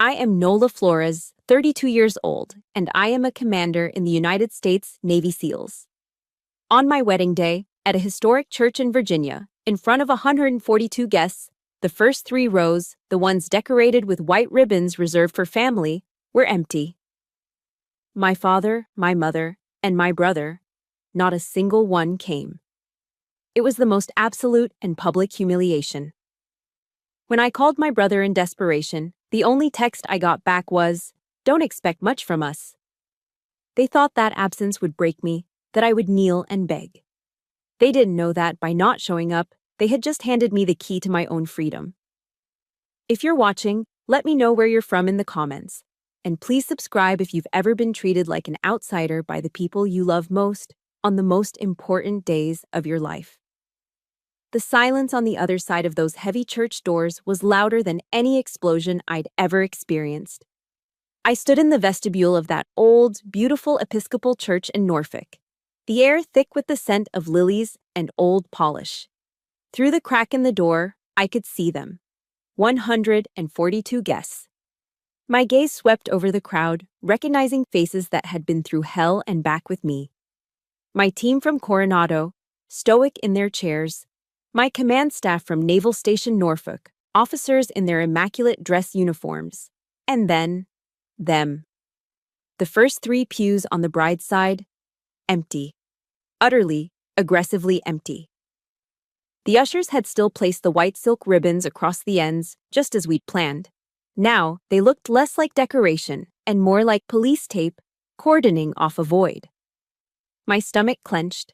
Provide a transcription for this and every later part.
I am Nola Flores, 32 years old, and I am a commander in the United States Navy SEALs. On my wedding day, at a historic church in Virginia, in front of 142 guests, the first three rows, the ones decorated with white ribbons reserved for family, were empty. My father, my mother, and my brother, not a single one came. It was the most absolute and public humiliation. When I called my brother in desperation, the only text I got back was, "Don't expect much from us." They thought that absence would break me, that I would kneel and beg. They didn't know that by not showing up, they had just handed me the key to my own freedom. If you're watching, let me know where you're from in the comments. And please subscribe if you've ever been treated like an outsider by the people you love most on the most important days of your life. The silence on the other side of those heavy church doors was louder than any explosion I'd ever experienced. I stood in the vestibule of that old, beautiful Episcopal church in Norfolk, the air thick with the scent of lilies and old polish. Through the crack in the door, I could see them. 142 guests. My gaze swept over the crowd, recognizing faces that had been through hell and back with me. My team from Coronado, stoic in their chairs, my command staff from Naval Station Norfolk, officers in their immaculate dress uniforms, and then, them. The first three pews on the bride's side, empty. Utterly, aggressively empty. The ushers had still placed the white silk ribbons across the ends, just as we'd planned. Now, they looked less like decoration and more like police tape cordoning off a void. My stomach clenched.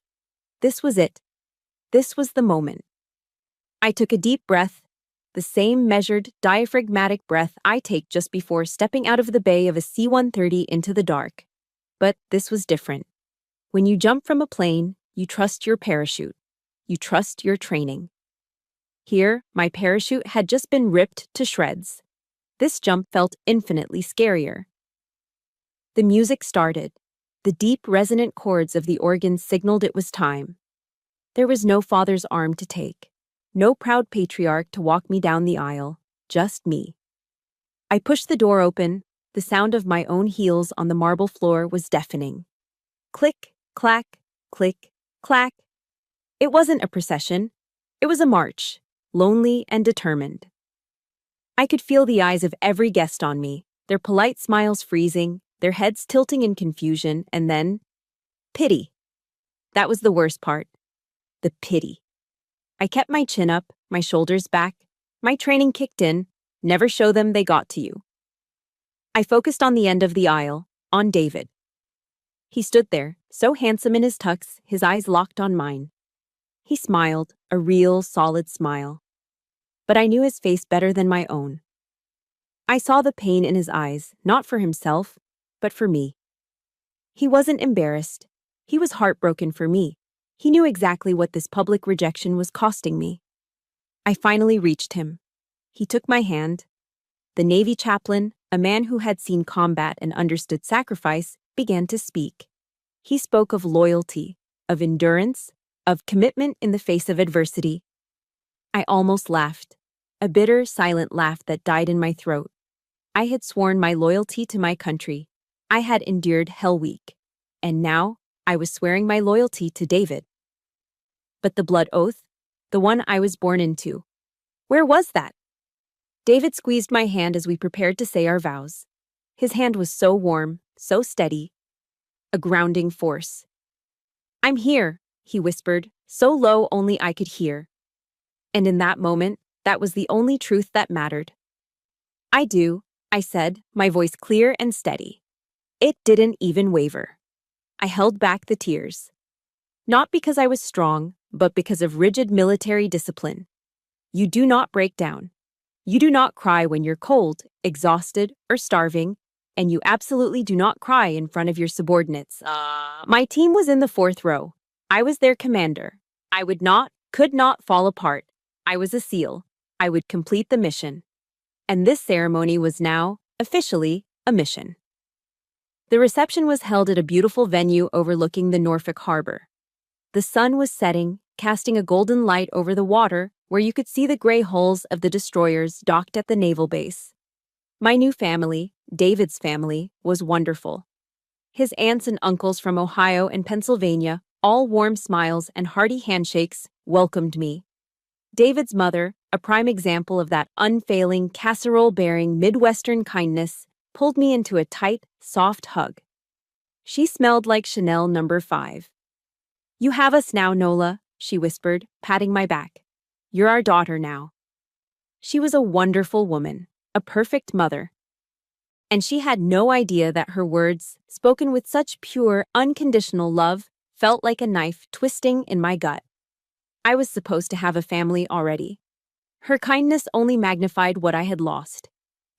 This was it. This was the moment. I took a deep breath, the same measured, diaphragmatic breath I take just before stepping out of the bay of a C-130 into the dark. But this was different. When you jump from a plane, you trust your parachute. You trust your training. Here, my parachute had just been ripped to shreds. This jump felt infinitely scarier. The music started. The deep, resonant chords of the organ signaled it was time. There was no father's arm to take, no proud patriarch to walk me down the aisle, just me. I pushed the door open. The sound of my own heels on the marble floor was deafening. Click, clack, click, clack. It wasn't a procession. It was a march, lonely and determined. I could feel the eyes of every guest on me, their polite smiles freezing, their heads tilting in confusion, and then pity. That was the worst part. The pity. I kept my chin up, my shoulders back. My training kicked in. Never show them they got to you. I focused on the end of the aisle, on David. He stood there, so handsome in his tux, his eyes locked on mine. He smiled, a real, solid smile. But I knew his face better than my own. I saw the pain in his eyes, not for himself, but for me. He wasn't embarrassed. He was heartbroken for me. He knew exactly what this public rejection was costing me. I finally reached him. He took my hand. The Navy chaplain, a man who had seen combat and understood sacrifice, began to speak. He spoke of loyalty, of endurance, of commitment in the face of adversity. I almost laughed, a bitter, silent laugh that died in my throat. I had sworn my loyalty to my country. I had endured Hell Week. And now, I was swearing my loyalty to David. But the blood oath, the one I was born into, where was that? David squeezed my hand as we prepared to say our vows. His hand was so warm, so steady, a grounding force. "I'm here," he whispered, so low only I could hear. And in that moment, that was the only truth that mattered. "I do," I said, my voice clear and steady. It didn't even waver. I held back the tears. Not because I was strong, but because of rigid military discipline. You do not break down. You do not cry when you're cold, exhausted, or starving, and you absolutely do not cry in front of your subordinates. My team was in the fourth row. I was their commander. I could not fall apart. I was a SEAL. I would complete the mission. And this ceremony was now, officially, a mission. The reception was held at a beautiful venue overlooking the Norfolk Harbor. The sun was setting, casting a golden light over the water where you could see the gray hulls of the destroyers docked at the naval base. My new family, David's family, was wonderful. His aunts and uncles from Ohio and Pennsylvania, all warm smiles and hearty handshakes, welcomed me. David's mother, a prime example of that unfailing, casserole-bearing Midwestern kindness, pulled me into a tight, soft hug. She smelled like Chanel No. 5. "You have us now, Nola," she whispered, patting my back. "You're our daughter now." She was a wonderful woman, a perfect mother. And she had no idea that her words, spoken with such pure, unconditional love, felt like a knife twisting in my gut. I was supposed to have a family already. Her kindness only magnified what I had lost.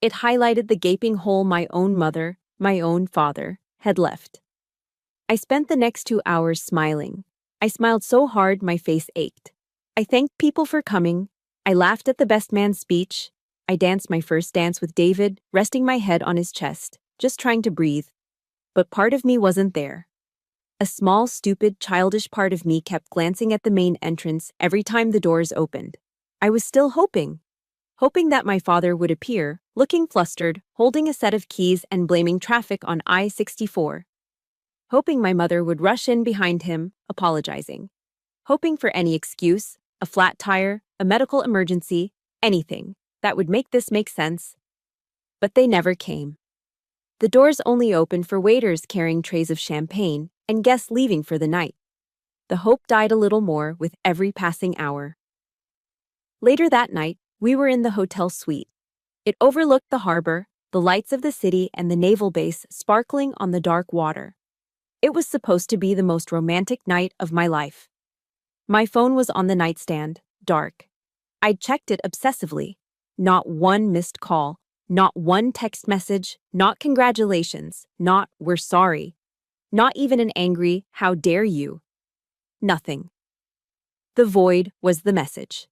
It highlighted the gaping hole my own mother, my own father, had left. I spent the next 2 hours smiling. I smiled so hard my face ached. I thanked people for coming. I laughed at the best man's speech. I danced my first dance with David, resting my head on his chest, just trying to breathe. But part of me wasn't there. A small, stupid, childish part of me kept glancing at the main entrance every time the doors opened. I was still hoping that my father would appear, looking flustered, holding a set of keys and blaming traffic on I-64. Hoping my mother would rush in behind him, apologizing. Hoping for any excuse, a flat tire, a medical emergency, anything that would make this make sense. But they never came. The doors only opened for waiters carrying trays of champagne and guests leaving for the night. The hope died a little more with every passing hour. Later that night, we were in the hotel suite. It overlooked the harbor, the lights of the city, and the naval base sparkling on the dark water. It was supposed to be the most romantic night of my life. My phone was on the nightstand, dark. I'd checked it obsessively. Not one missed call, not one text message, not congratulations, not "we're sorry," not even an angry "how dare you." Nothing. The void was the message.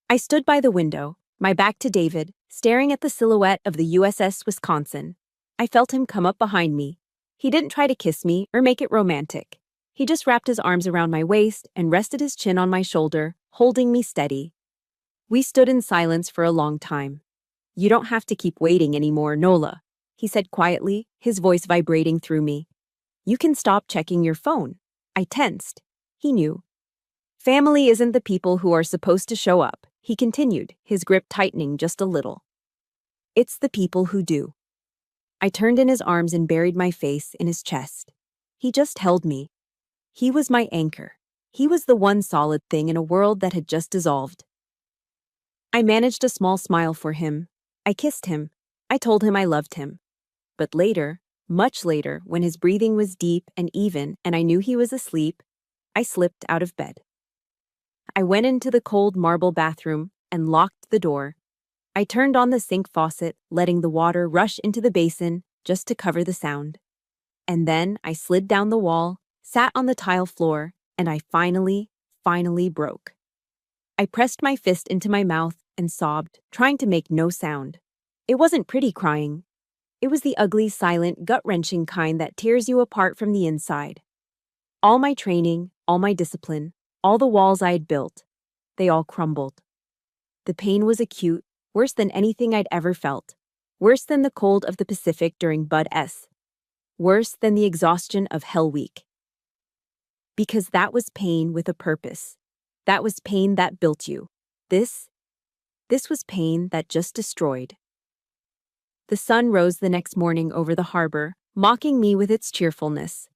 I stood by the window, my back to David, staring at the silhouette of the USS Wisconsin. I felt him come up behind me. He didn't try to kiss me or make it romantic. He just wrapped his arms around my waist and rested his chin on my shoulder, holding me steady. We stood in silence for a long time. "You don't have to keep waiting anymore, Nola," he said quietly, his voice vibrating through me. "You can stop checking your phone." I tensed. He knew. "Family isn't the people who are supposed to show up," he continued, his grip tightening just a little. "It's the people who do." I turned in his arms and buried my face in his chest. He just held me. He was my anchor. He was the one solid thing in a world that had just dissolved. I managed a small smile for him. I kissed him. I told him I loved him. But later, much later, when his breathing was deep and even and I knew he was asleep, I slipped out of bed. I went into the cold marble bathroom and locked the door. I turned on the sink faucet, letting the water rush into the basin just to cover the sound. And then I slid down the wall, sat on the tile floor, and I finally broke. I pressed my fist into my mouth and sobbed, trying to make no sound. It wasn't pretty crying. It was the ugly, silent, gut-wrenching kind that tears you apart from the inside. All my training, all my discipline, all the walls I had built, they all crumbled. The pain was acute, worse than anything I'd ever felt. Worse than the cold of the Pacific during Bud S. Worse than the exhaustion of Hell Week. Because that was pain with a purpose. That was pain that built you. This was pain that just destroyed. The sun rose the next morning over the harbor, mocking me with its cheerfulness.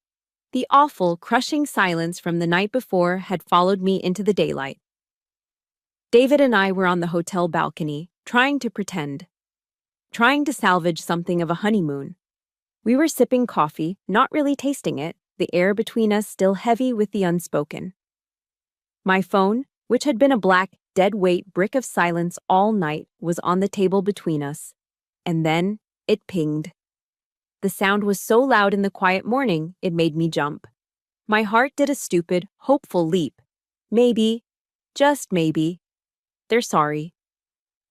The awful, crushing silence from the night before had followed me into the daylight. David and I were on the hotel balcony, trying to pretend. Trying to salvage something of a honeymoon. We were sipping coffee, not really tasting it, the air between us still heavy with the unspoken. My phone, which had been a black, dead-weight brick of silence all night, was on the table between us. And then it pinged. The sound was so loud in the quiet morning, it made me jump. My heart did a stupid, hopeful leap. Maybe, just maybe, they're sorry.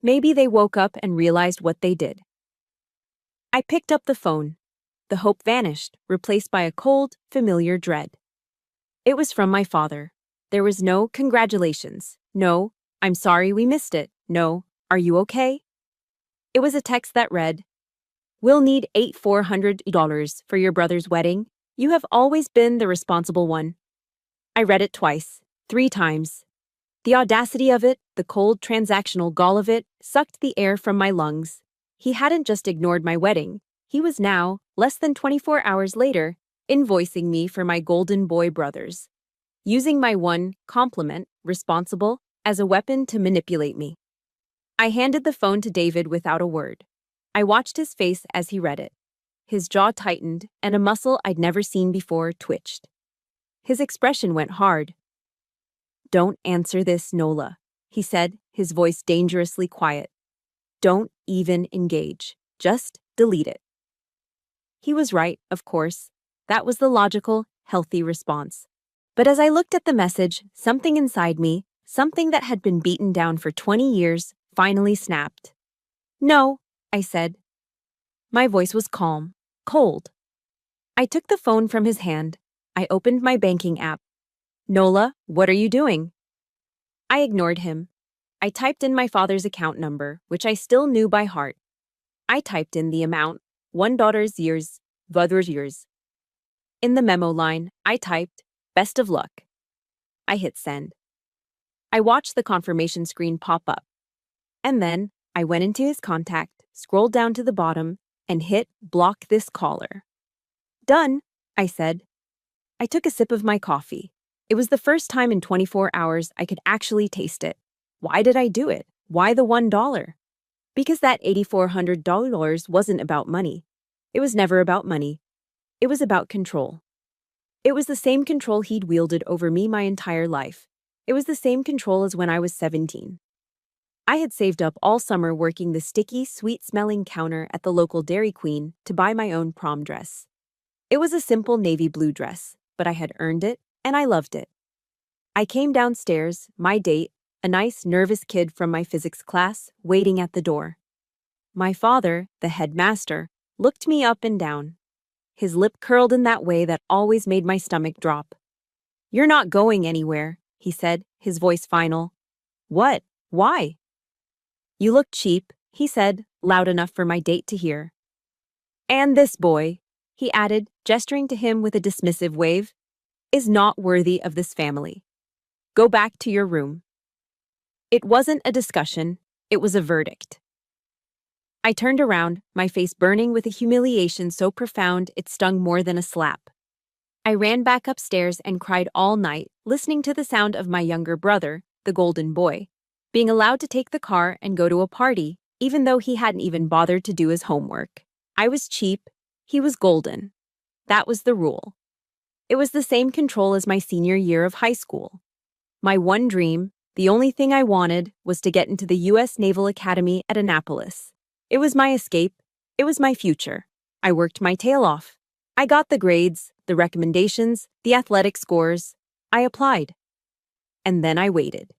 Maybe they woke up and realized what they did. I picked up the phone. The hope vanished, replaced by a cold, familiar dread. It was from my father. There was no "congratulations," no "I'm sorry we missed it," no "are you okay?" It was a text that read, "We'll need $8,400 for your brother's wedding. You have always been the responsible one." I read it twice, 3 times. The audacity of it, the cold transactional gall of it, sucked the air from my lungs. He hadn't just ignored my wedding. He was now, less than 24 hours later, invoicing me for my golden boy brothers, using my one compliment, responsible, as a weapon to manipulate me. I handed the phone to David without a word. I watched his face as he read it. His jaw tightened, and a muscle I'd never seen before twitched. His expression went hard. "Don't answer this, Nola," he said, his voice dangerously quiet. "Don't even engage. Just delete it." He was right, of course. That was the logical, healthy response. But as I looked at the message, something inside me, something that had been beaten down for 20 years, finally snapped. "No," I said. My voice was calm, cold. I took the phone from his hand. I opened my banking app. "Nola, what are you doing?" I ignored him. I typed in my father's account number, which I still knew by heart. I typed in the amount, $1 years. In the memo line, I typed, "Best of luck." I hit send. I watched the confirmation screen pop up. And then, I went into his contact, scrolled down to the bottom, and hit block this caller. "Done," I said. I took a sip of my coffee. It was the first time in 24 hours I could actually taste it. Why did I do it? Why the $1? Because that $8,400 wasn't about money. It was never about money. It was about control. It was the same control he'd wielded over me my entire life. It was the same control as when I was 17. I had saved up all summer working the sticky, sweet-smelling counter at the local Dairy Queen to buy my own prom dress. It was a simple navy blue dress, but I had earned it, and I loved it. I came downstairs, my date, a nice, nervous kid from my physics class, waiting at the door. My father, the headmaster, looked me up and down. His lip curled in that way that always made my stomach drop. "You're not going anywhere," he said, his voice final. "What? Why?" "You look cheap," he said, loud enough for my date to hear. "And this boy," he added, gesturing to him with a dismissive wave, "is not worthy of this family. Go back to your room." It wasn't a discussion, it was a verdict. I turned around, my face burning with a humiliation so profound it stung more than a slap. I ran back upstairs and cried all night, listening to the sound of my younger brother, the golden boy, being allowed to take the car and go to a party, even though he hadn't even bothered to do his homework. I was cheap, he was golden. That was the rule. It was the same control as my senior year of high school. My one dream, the only thing I wanted, was to get into the U.S. Naval Academy at Annapolis. It was my escape. It was my future. I worked my tail off. I got the grades, the recommendations, the athletic scores. I applied. And then I waited.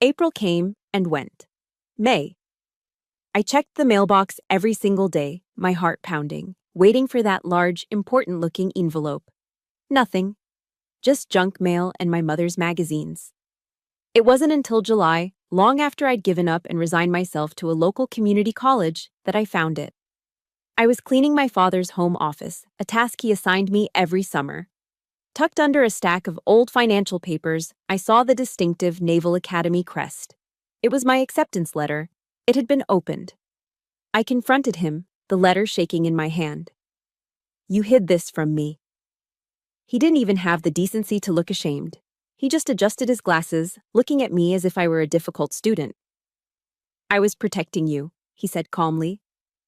April came and went. May. I checked the mailbox every single day, my heart pounding, waiting for that large, important-looking envelope. Nothing. Just junk mail and my mother's magazines. It wasn't until July, long after I'd given up and resigned myself to a local community college, that I found it. I was cleaning my father's home office, a task he assigned me every summer. Tucked under a stack of old financial papers, I saw the distinctive Naval Academy crest. It was my acceptance letter. It had been opened. I confronted him, the letter shaking in my hand. "You hid this from me." He didn't even have the decency to look ashamed. He just adjusted his glasses, looking at me as if I were a difficult student. "I was protecting you," he said calmly.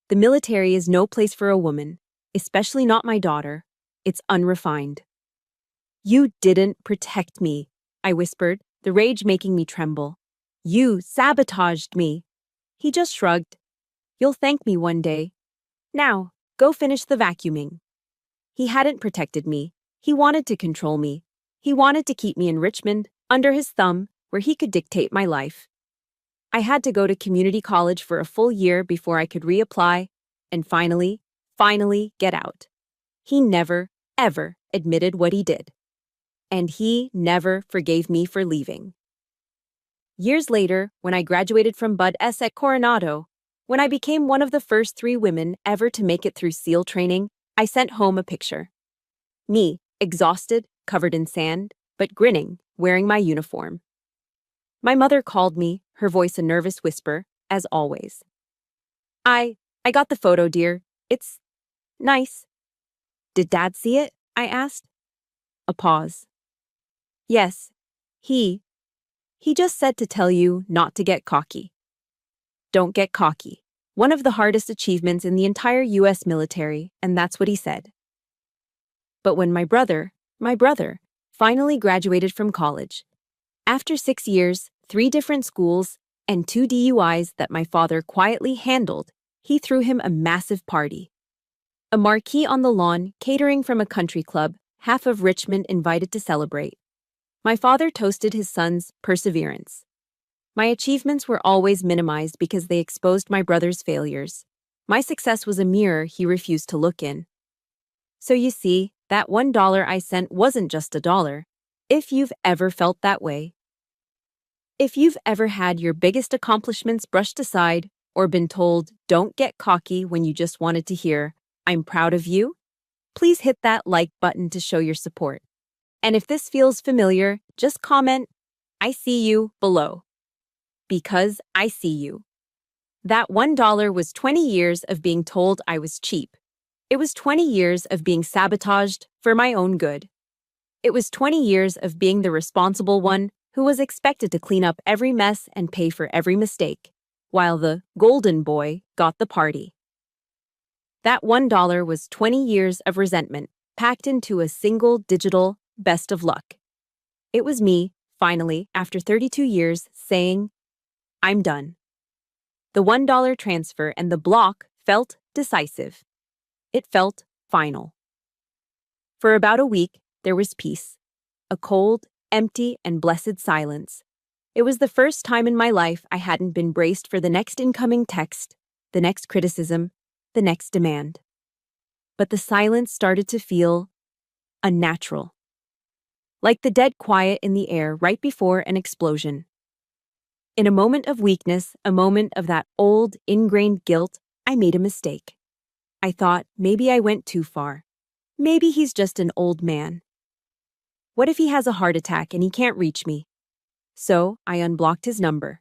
"The military is no place for a woman, especially not my daughter. It's unrefined." "You didn't protect me," I whispered, the rage making me tremble. "You sabotaged me." He just shrugged. "You'll thank me one day. Now, go finish the vacuuming." He hadn't protected me. He wanted to control me. He wanted to keep me in Richmond, under his thumb, where he could dictate my life. I had to go to community college for a full year before I could reapply, and finally get out. He never, ever admitted what he did. And he never forgave me for leaving. Years later, when I graduated from Bud S at Coronado, When I became one of the first 3 women ever to make it through SEAL training, I sent home a picture. Me, exhausted, covered in sand, but grinning, wearing my uniform. My mother called me, her voice a nervous whisper, as always. I got the photo, dear. It's nice. Did Dad see it? I asked. A pause. Yes. He just said to tell you not to get cocky. Don't get cocky. One of the hardest achievements in the entire US military, and that's what he said. But when my brother, finally graduated from college, after 6 years, 3 different schools, and 2 DUIs that my father quietly handled, he threw him a massive party. A marquee on the lawn, catering from a country club, half of Richmond invited to celebrate. My father toasted his son's perseverance. My achievements were always minimized because they exposed my brother's failures. My success was a mirror he refused to look in. So you see, that $1 I sent wasn't just a dollar. If you've ever felt that way. If you've ever had your biggest accomplishments brushed aside or been told, don't get cocky when you just wanted to hear, I'm proud of you, please hit that like button to show your support. And if this feels familiar, just comment, I see you, below. Because I see you. That $1 was 20 years of being told I was cheap. It was 20 years of being sabotaged for my own good. It was 20 years of being the responsible one who was expected to clean up every mess and pay for every mistake, while the golden boy got the party. That $1 was 20 years of resentment packed into a single digital best of luck. It was me, finally, after 32 years, saying, I'm done. The $1 transfer and the block felt decisive. It felt final. For about a week, there was peace. A cold, empty, and blessed silence. It was the first time in my life I hadn't been braced for the next incoming text, the next criticism, the next demand. But the silence started to feel unnatural. Like the dead quiet in the air right before an explosion. In a moment of weakness, a moment of that old, ingrained guilt, I made a mistake. I thought maybe I went too far. Maybe he's just an old man. What if he has a heart attack and he can't reach me? So I unblocked his number.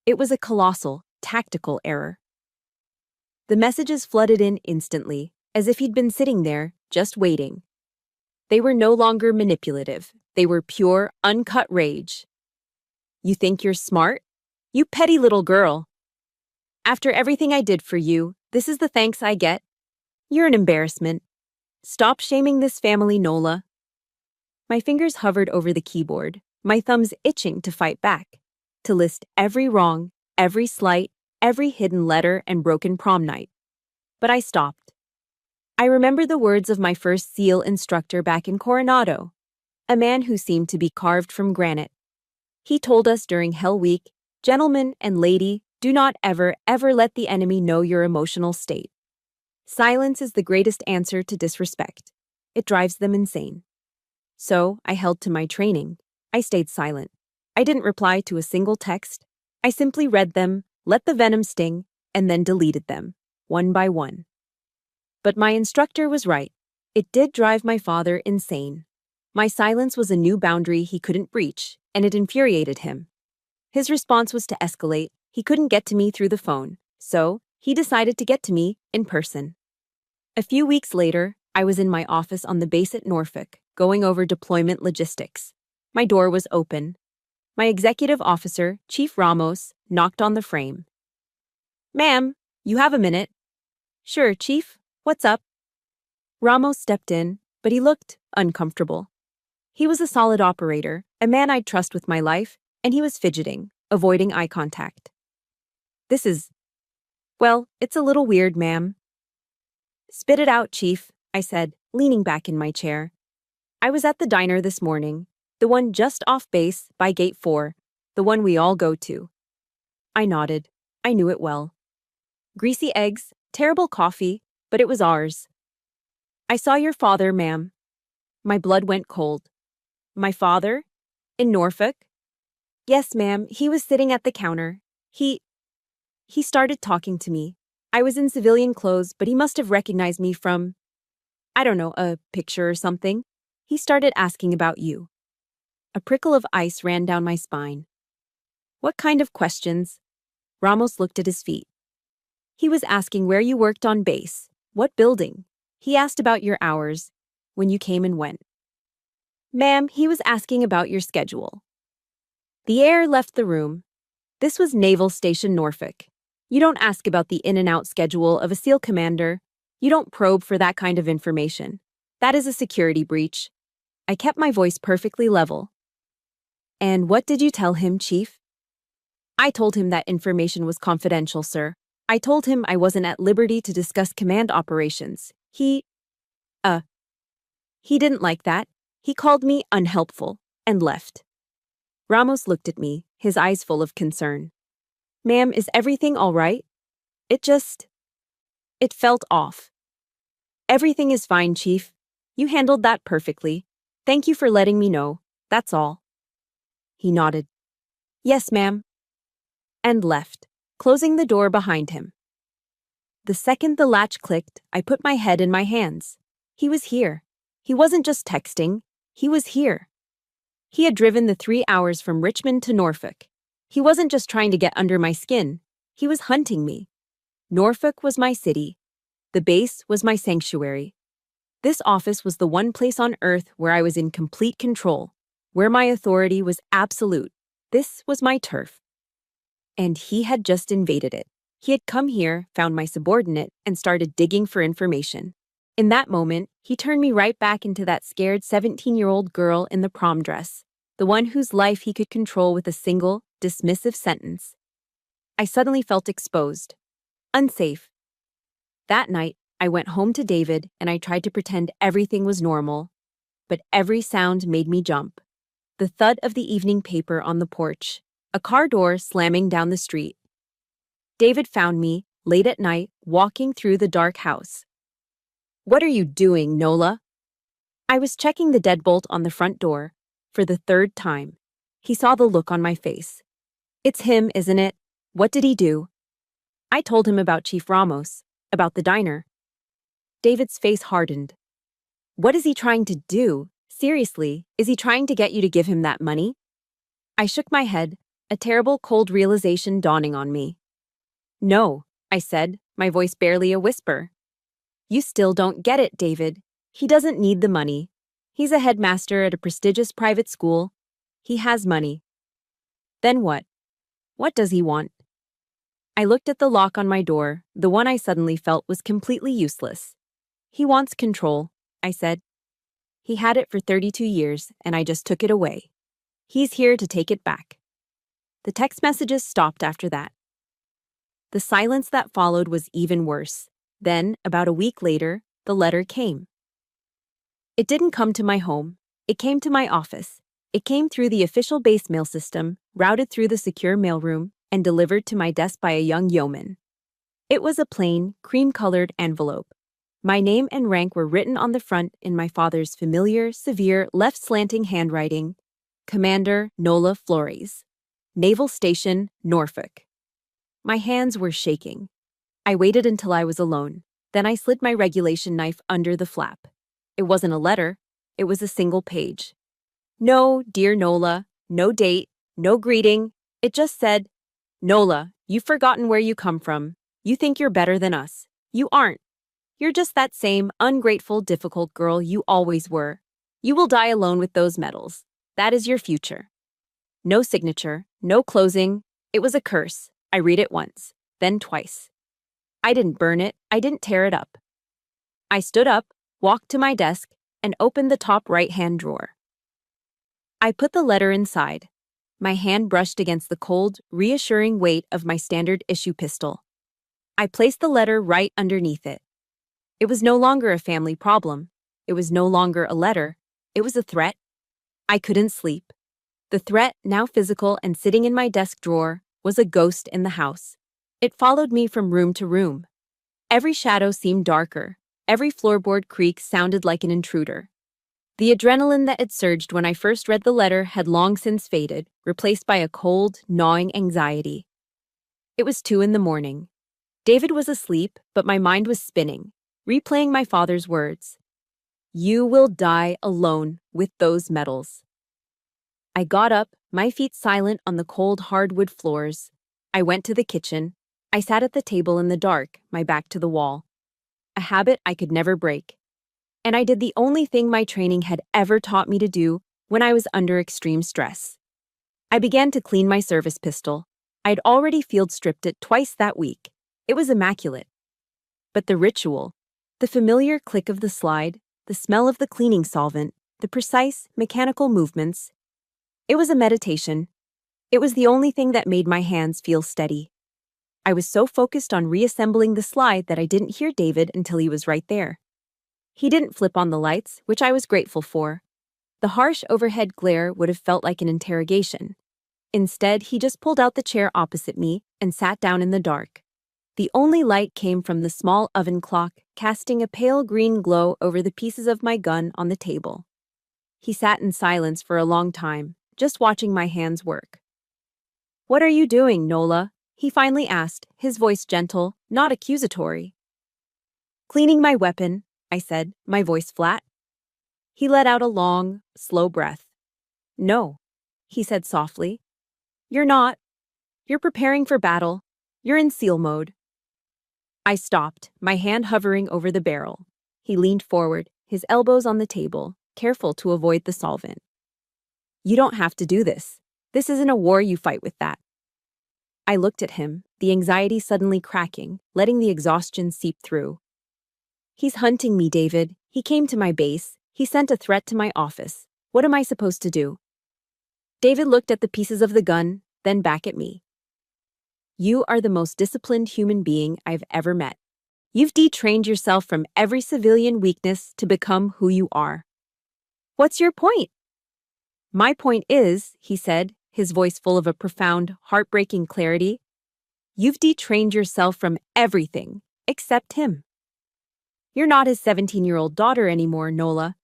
It was a colossal, tactical error. The messages flooded in instantly, as if he'd been sitting there, just waiting. They were no longer manipulative. They were pure, uncut rage. You think you're smart? You petty little girl. After everything I did for you, this is the thanks I get? You're an embarrassment. Stop shaming this family, Nola. My fingers hovered over the keyboard, my thumbs itching to fight back, to list every wrong, every slight, every hidden letter and broken prom night. But I stopped. I remember the words of my first SEAL instructor back in Coronado, a man who seemed to be carved from granite. He told us during Hell Week, gentlemen and lady, do not ever let the enemy know your emotional state. Silence is the greatest answer to disrespect. It drives them insane. So I held to my training. I stayed silent. I didn't reply to a single text. I simply read them, let the venom sting, and then deleted them, one by one. But my instructor was right. It did drive my father insane. My silence was a new boundary he couldn't breach, and it infuriated him. His response was to escalate. He couldn't get to me through the phone, so he decided to get to me in person. A few weeks later, I was in my office on the base at Norfolk, going over deployment logistics. My door was open. My executive officer, Chief Ramos, knocked on the frame. Ma'am, you have a minute. Sure, Chief. What's up? Ramos stepped in, but he looked uncomfortable. He was a solid operator, a man I'd trust with my life, and he was fidgeting, avoiding eye contact. Well, it's a little weird, ma'am. Spit it out, Chief, I said, leaning back in my chair. I was at the diner this morning, the one just off base by Gate 4, the one we all go to. I nodded. I knew it well. Greasy eggs, terrible coffee, but it was ours. I saw your father, ma'am. My blood went cold. My father? In Norfolk? Yes, ma'am, he was sitting at the counter. He He started talking to me. I was in civilian clothes, but he must have recognized me from, I don't know, a picture or something. He started asking about you. A prickle of ice ran down my spine. What kind of questions? Ramos looked at his feet. He was asking where you worked on base, what building. He asked about your hours, when you came and went. Ma'am, he was asking about your schedule. The air left the room. This was Naval Station Norfolk. You don't ask about the in and out schedule of a SEAL commander. You don't probe for that kind of information. That is a security breach. I kept my voice perfectly level. And what did you tell him, Chief? I told him that information was confidential, sir. I told him I wasn't at liberty to discuss command operations. He didn't like that. He called me unhelpful and left. Ramos looked at me, his eyes full of concern. Ma'am, is everything all right? It felt off. Everything is fine, Chief. You handled that perfectly. Thank you for letting me know. That's all. He nodded. Yes, ma'am. And left, closing the door behind him. The second the latch clicked, I put my head in my hands. He was here. He wasn't just texting. He was here. He had driven the 3 hours from Richmond to Norfolk. He wasn't just trying to get under my skin. He was hunting me. Norfolk was my city. The base was my sanctuary. This office was the one place on Earth where I was in complete control, where my authority was absolute. This was my turf. And he had just invaded it. He had come here, found my subordinate, and started digging for information. In that moment, he turned me right back into that scared 17-year-old girl in the prom dress, the one whose life he could control with a single, dismissive sentence. I suddenly felt exposed, unsafe. That night, I went home to David and I tried to pretend everything was normal, but every sound made me jump. The thud of the evening paper on the porch, a car door slamming down the street. David found me, late at night, walking through the dark house. What are you doing, Nola? I was checking the deadbolt on the front door, for the third time. He saw the look on my face. It's him, isn't it? What did he do? I told him about Chief Ramos, about the diner. David's face hardened. What is he trying to do? Seriously, is he trying to get you to give him that money? I shook my head, a terrible cold realization dawning on me. No, I said, my voice barely a whisper. You still don't get it, David. He doesn't need the money. He's a headmaster at a prestigious private school. He has money. Then what? What does he want? I looked at the lock on my door, the one I suddenly felt was completely useless. He wants control, I said. He had it for 32 years, and I just took it away. He's here to take it back. The text messages stopped after that. The silence that followed was even worse. Then, about a week later, the letter came. It didn't come to my home. It came to my office. It came through the official base mail system, routed through the secure mailroom, and delivered to my desk by a young yeoman. It was a plain, cream-colored envelope. My name and rank were written on the front in my father's familiar, severe, left-slanting handwriting. Commander Nola Flores. Naval Station, Norfolk. My hands were shaking. I waited until I was alone. Then I slid my regulation knife under the flap. It wasn't a letter. It was a single page. No, dear Nola, no date, no greeting. It just said, Nola, you've forgotten where you come from. You think you're better than us. You aren't. You're just that same ungrateful, difficult girl you always were. You will die alone with those medals. That is your future. No signature, no closing. It was a curse. I read it once, then twice. I didn't burn it. I didn't tear it up. I stood up, walked to my desk, and opened the top right-hand drawer. I put the letter inside. My hand brushed against the cold, reassuring weight of my standard issue pistol. I placed the letter right underneath it. It was no longer a family problem. It was no longer a letter. It was a threat. I couldn't sleep. The threat, now physical and sitting in my desk drawer, was a ghost in the house. It followed me from room to room. Every shadow seemed darker. Every floorboard creak sounded like an intruder. The adrenaline that had surged when I first read the letter had long since faded, replaced by a cold, gnawing anxiety. It was 2 in the morning. David was asleep, but my mind was spinning, replaying my father's words. You will die alone with those medals. I got up, my feet silent on the cold hardwood floors. I went to the kitchen. I sat at the table in the dark, my back to the wall. A habit I could never break. And I did the only thing my training had ever taught me to do when I was under extreme stress. I began to clean my service pistol. I'd already field stripped it twice that week. It was immaculate. But the ritual, the familiar click of the slide, the smell of the cleaning solvent, the precise, mechanical movements, it was a meditation. It was the only thing that made my hands feel steady. I was so focused on reassembling the slide that I didn't hear David until he was right there. He didn't flip on the lights, which I was grateful for. The harsh overhead glare would have felt like an interrogation. Instead, he just pulled out the chair opposite me and sat down in the dark. The only light came from the small oven clock, casting a pale green glow over the pieces of my gun on the table. He sat in silence for a long time, just watching my hands work. What are you doing, Nola? He finally asked, his voice gentle, not accusatory. Cleaning my weapon, I said, my voice flat. He let out a long, slow breath. No, he said softly. You're not. You're preparing for battle. You're in SEAL mode. I stopped, my hand hovering over the barrel. He leaned forward, his elbows on the table, careful to avoid the solvent. You don't have to do this. This isn't a war you fight with that. I looked at him, the anxiety suddenly cracking, letting the exhaustion seep through. He's hunting me, David. He came to my base. He sent a threat to my office. What am I supposed to do? David looked at the pieces of the gun, then back at me. You are the most disciplined human being I've ever met. You've detrained yourself from every civilian weakness to become who you are. What's your point? My point is, he said, his voice full of a profound, heartbreaking clarity, you've detrained yourself from everything except him. You're not his 17-year-old daughter anymore, Nola,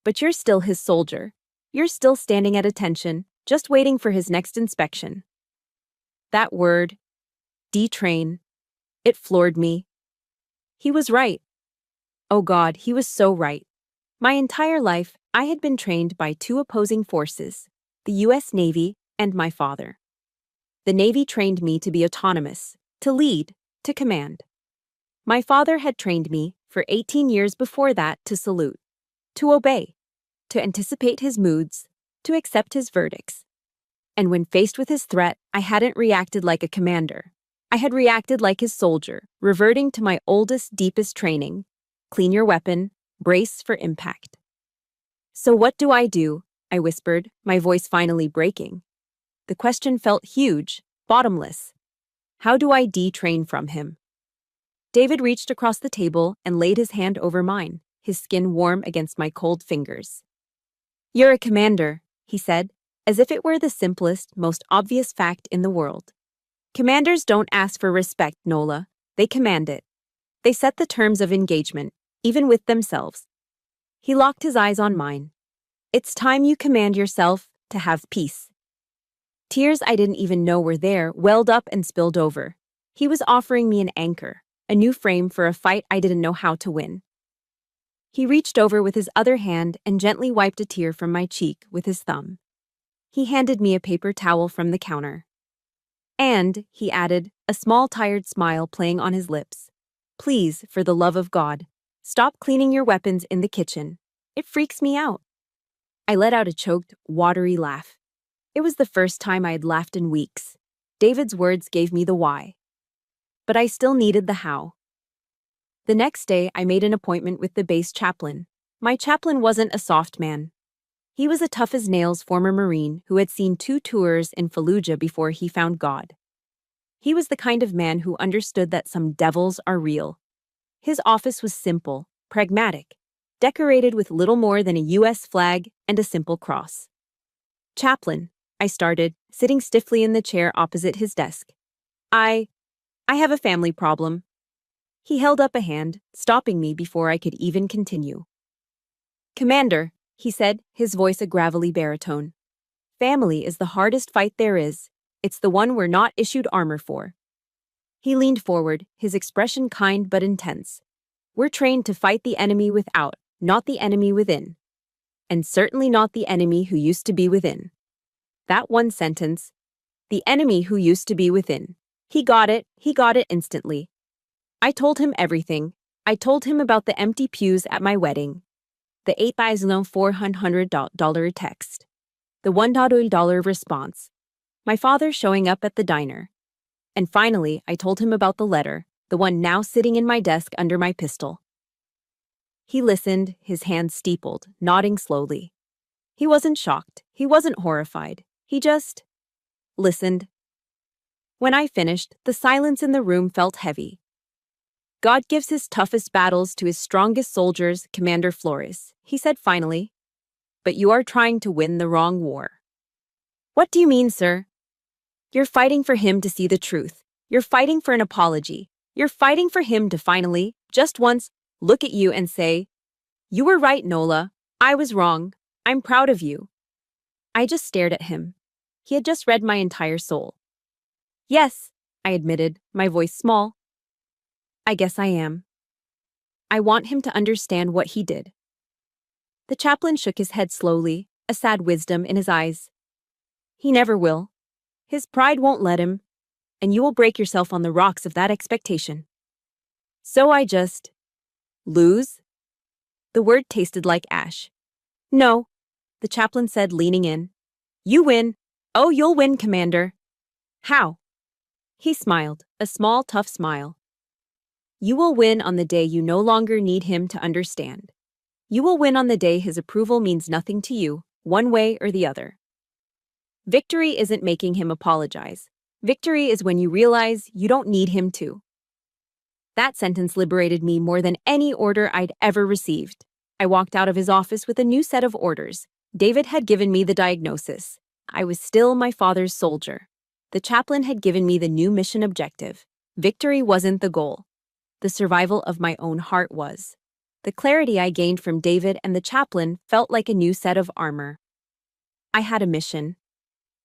but you're still his soldier. You're still standing at attention, just waiting for his next inspection. That word, detrain, it floored me. He was right. Oh God, he was so right. My entire life, I had been trained by two opposing forces, the U.S. Navy and my father. The Navy trained me to be autonomous, to lead, to command. My father had trained me, for 18 years before that, to salute, to obey, to anticipate his moods, to accept his verdicts. And when faced with his threat, I hadn't reacted like a commander. I had reacted like his soldier, reverting to my oldest, deepest training. Clean your weapon, brace for impact. So what do? I whispered, my voice finally breaking. The question felt huge, bottomless. How do I detrain from him? David reached across the table and laid his hand over mine, his skin warm against my cold fingers. You're a commander, he said, as if it were the simplest, most obvious fact in the world. Commanders don't ask for respect, Nola. They command it. They set the terms of engagement, even with themselves. He locked his eyes on mine. It's time you command yourself to have peace. Tears I didn't even know were there welled up and spilled over. He was offering me an anchor, a new frame for a fight I didn't know how to win. He reached over with his other hand and gently wiped a tear from my cheek with his thumb. He handed me a paper towel from the counter. And, he added, a small tired smile playing on his lips, please, for the love of God, stop cleaning your weapons in the kitchen. It freaks me out. I let out a choked, watery laugh. It was the first time I had laughed in weeks. David's words gave me the why. But I still needed the how. The next day, I made an appointment with the base chaplain. My chaplain wasn't a soft man. He was a tough-as-nails former Marine who had seen 2 tours in Fallujah before he found God. He was the kind of man who understood that some devils are real. His office was simple, pragmatic, decorated with little more than a U.S. flag and a simple cross. Chaplain, I started, sitting stiffly in the chair opposite his desk. I have a family problem. He held up a hand, stopping me before I could even continue. Commander, he said, his voice a gravelly baritone. Family is the hardest fight there is. It's the one we're not issued armor for. He leaned forward, his expression kind but intense. We're trained to fight the enemy without, not the enemy within. And certainly not the enemy who used to be within. That one sentence, the enemy who used to be within. He got it instantly. I told him everything. I told him about the empty pews at my wedding, the $8,400 text, the $1 response, my father showing up at the diner. And finally, I told him about the letter, the one now sitting in my desk under my pistol. He listened, his hands steepled, nodding slowly. He wasn't shocked. He wasn't horrified. He just listened. When I finished, the silence in the room felt heavy. God gives his toughest battles to his strongest soldiers, Commander Flores, he said finally. But you are trying to win the wrong war. What do you mean, sir? You're fighting for him to see the truth. You're fighting for an apology. You're fighting for him to finally, just once, look at you and say, "You were right, Nola. I was wrong. I'm proud of you." I just stared at him. He had just read my entire soul. "Yes," I admitted, my voice small. "I guess I am. I want him to understand what he did." The chaplain shook his head slowly, a sad wisdom in his eyes. "He never will. His pride won't let him, and you will break yourself on the rocks of that expectation." So I just lose? The word tasted like ash. "No," the chaplain said, leaning in. "You win. Oh, you'll win, Commander." "How?" He smiled, a small, tough smile. "You will win on the day you no longer need him to understand. You will win on the day his approval means nothing to you, one way or the other. Victory isn't making him apologize. Victory is when you realize you don't need him to." That sentence liberated me more than any order I'd ever received. I walked out of his office with a new set of orders. David had given me the diagnosis. I was still my father's soldier. The chaplain had given me the new mission objective. Victory wasn't the goal. The survival of my own heart was. The clarity I gained from David and the chaplain felt like a new set of armor. I had a mission.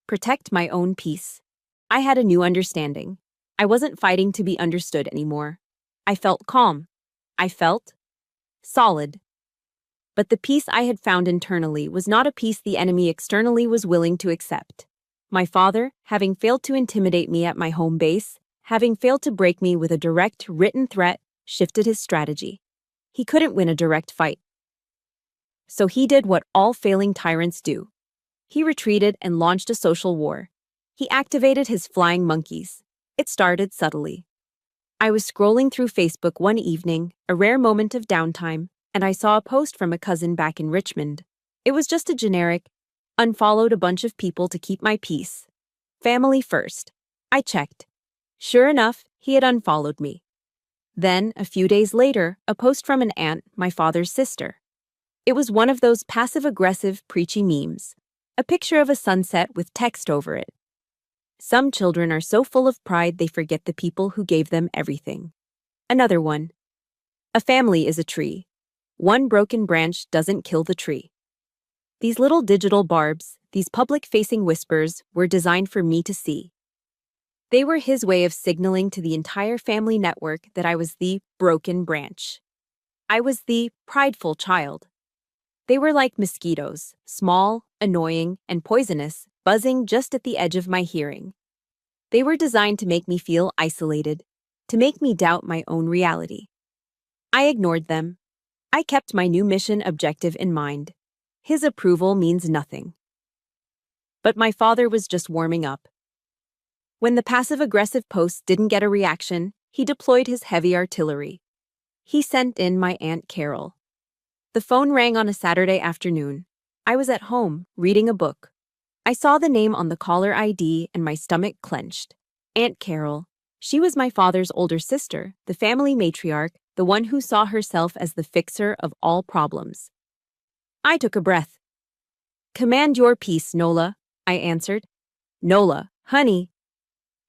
Protect my own peace. I had a new understanding. I wasn't fighting to be understood anymore. I felt calm. I felt solid. But the peace I had found internally was not a peace the enemy externally was willing to accept. My father, having failed to intimidate me at my home base, having failed to break me with a direct, written threat, shifted his strategy. He couldn't win a direct fight. So he did what all failing tyrants do. He retreated and launched a social war. He activated his flying monkeys. It started subtly. I was scrolling through Facebook one evening, a rare moment of downtime, and I saw a post from a cousin back in Richmond. It was just a generic, unfollowed a bunch of people to keep my peace. Family first. I checked. Sure enough, he had unfollowed me. Then, a few days later, a post from an aunt, my father's sister. It was one of those passive-aggressive, preachy memes. A picture of a sunset with text over it. Some children are so full of pride they forget the people who gave them everything. Another one. A family is a tree. One broken branch doesn't kill the tree. These little digital barbs, these public-facing whispers, were designed for me to see. They were his way of signaling to the entire family network that I was the broken branch. I was the prideful child. They were like mosquitoes, small, annoying, and poisonous, buzzing just at the edge of my hearing. They were designed to make me feel isolated, to make me doubt my own reality. I ignored them. I kept my new mission objective in mind. His approval means nothing. But my father was just warming up. When the passive-aggressive posts didn't get a reaction, he deployed his heavy artillery. He sent in my Aunt Carol. The phone rang on a Saturday afternoon. I was at home, reading a book. I saw the name on the caller ID and my stomach clenched. Aunt Carol. She was my father's older sister, the family matriarch, the one who saw herself as the fixer of all problems. I took a breath. "Command your peace, Nola," I answered. "Nola, honey."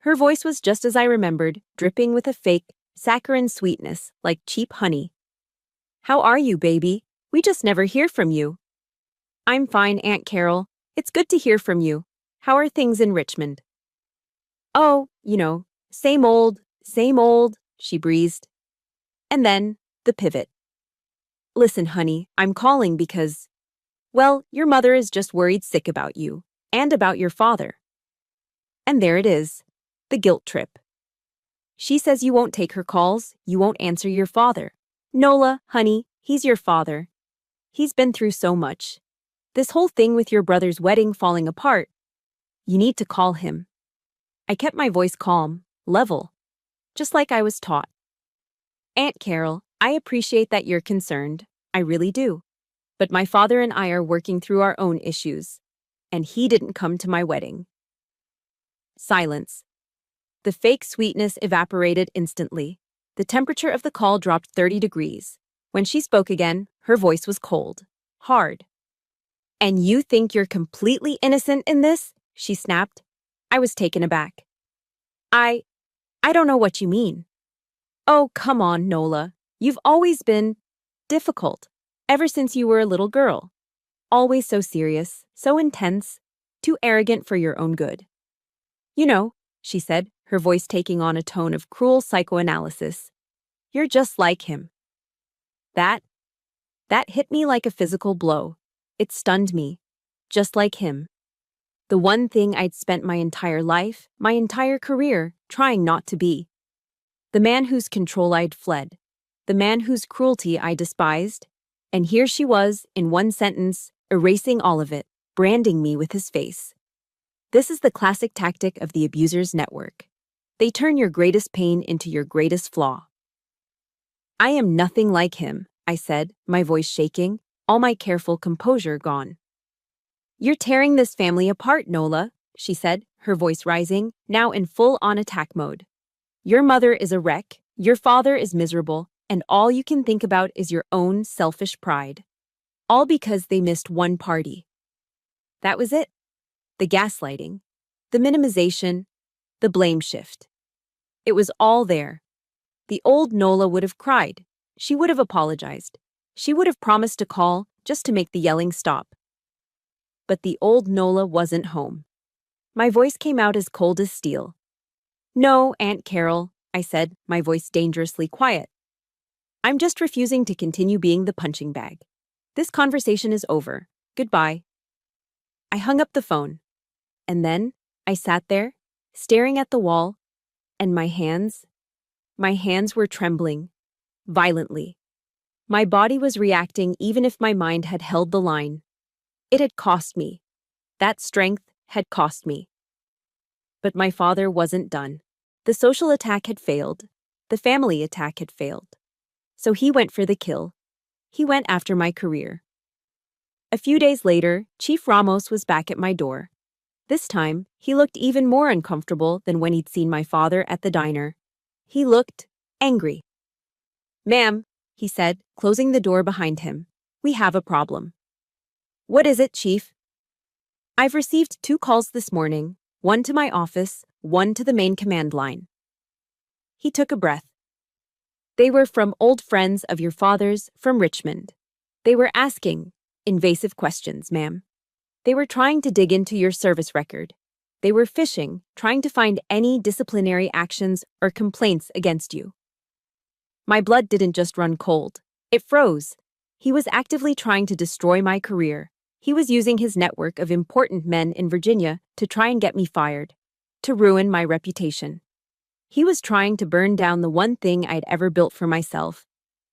Her voice was just as I remembered, dripping with a fake, saccharine sweetness, like cheap honey. "How are you, baby? We just never hear from you." "I'm fine, Aunt Carol. It's good to hear from you. How are things in Richmond?" "Oh, same old, Same old, she breezed. And then, the pivot. Listen, honey, I'm calling because, well, your mother is just worried sick about you, and about your father. And there it is, the guilt trip. She says you won't take her calls, you won't answer your father. Nola, honey, he's your father. He's been through so much. This whole thing with your brother's wedding falling apart. You need to call him. I kept my voice calm, level, just like I was taught. Aunt Carol, I appreciate that you're concerned. I really do. But my father and I are working through our own issues. And he didn't come to my wedding. Silence. The fake sweetness evaporated instantly. The temperature of the call dropped 30 degrees. When she spoke again, her voice was cold, hard. And you think you're completely innocent in this? She snapped. I was taken aback. I don't know what you mean. Oh, come on, Nola. You've always been difficult, ever since you were a little girl. Always so serious, so intense, too arrogant for your own good. You know, she said, her voice taking on a tone of cruel psychoanalysis. You're just like him. That hit me like a physical blow. It stunned me. Just like him. The one thing I'd spent my entire life, my entire career, trying not to be. The man whose control I'd fled. The man whose cruelty I despised. And here she was, in one sentence, erasing all of it, branding me with his face. This is the classic tactic of the abuser's network. They turn your greatest pain into your greatest flaw. I am nothing like him, I said, my voice shaking, all my careful composure gone. You're tearing this family apart, Nola, she said, her voice rising, now in full-on attack mode. Your mother is a wreck, your father is miserable, and all you can think about is your own selfish pride. All because they missed one party. That was it. The gaslighting, the minimization, the blame shift. It was all there. The old Nola would have cried. She would have apologized. She would have promised to call just to make the yelling stop. But the old Nola wasn't home. My voice came out as cold as steel. No, Aunt Carol, I said, my voice dangerously quiet. I'm just refusing to continue being the punching bag. This conversation is over. Goodbye. I hung up the phone. And then I sat there, staring at the wall, and my hands were trembling, violently. My body was reacting even if my mind had held the line. It had cost me. That strength had cost me. But my father wasn't done. The social attack had failed. The family attack had failed. So he went for the kill. He went after my career. A few days later, Chief Ramos was back at my door. This time, he looked even more uncomfortable than when he'd seen my father at the diner. He looked angry. Ma'am, he said, closing the door behind him, we have a problem. What is it, Chief? I've received 2 calls this morning, one to my office, one to the main command line. He took a breath. They were from old friends of your father's from Richmond. They were asking invasive questions, ma'am. They were trying to dig into your service record. They were fishing, trying to find any disciplinary actions or complaints against you. My blood didn't just run cold. It froze. He was actively trying to destroy my career. He was using his network of important men in Virginia to try and get me fired, to ruin my reputation. He was trying to burn down the one thing I'd ever built for myself,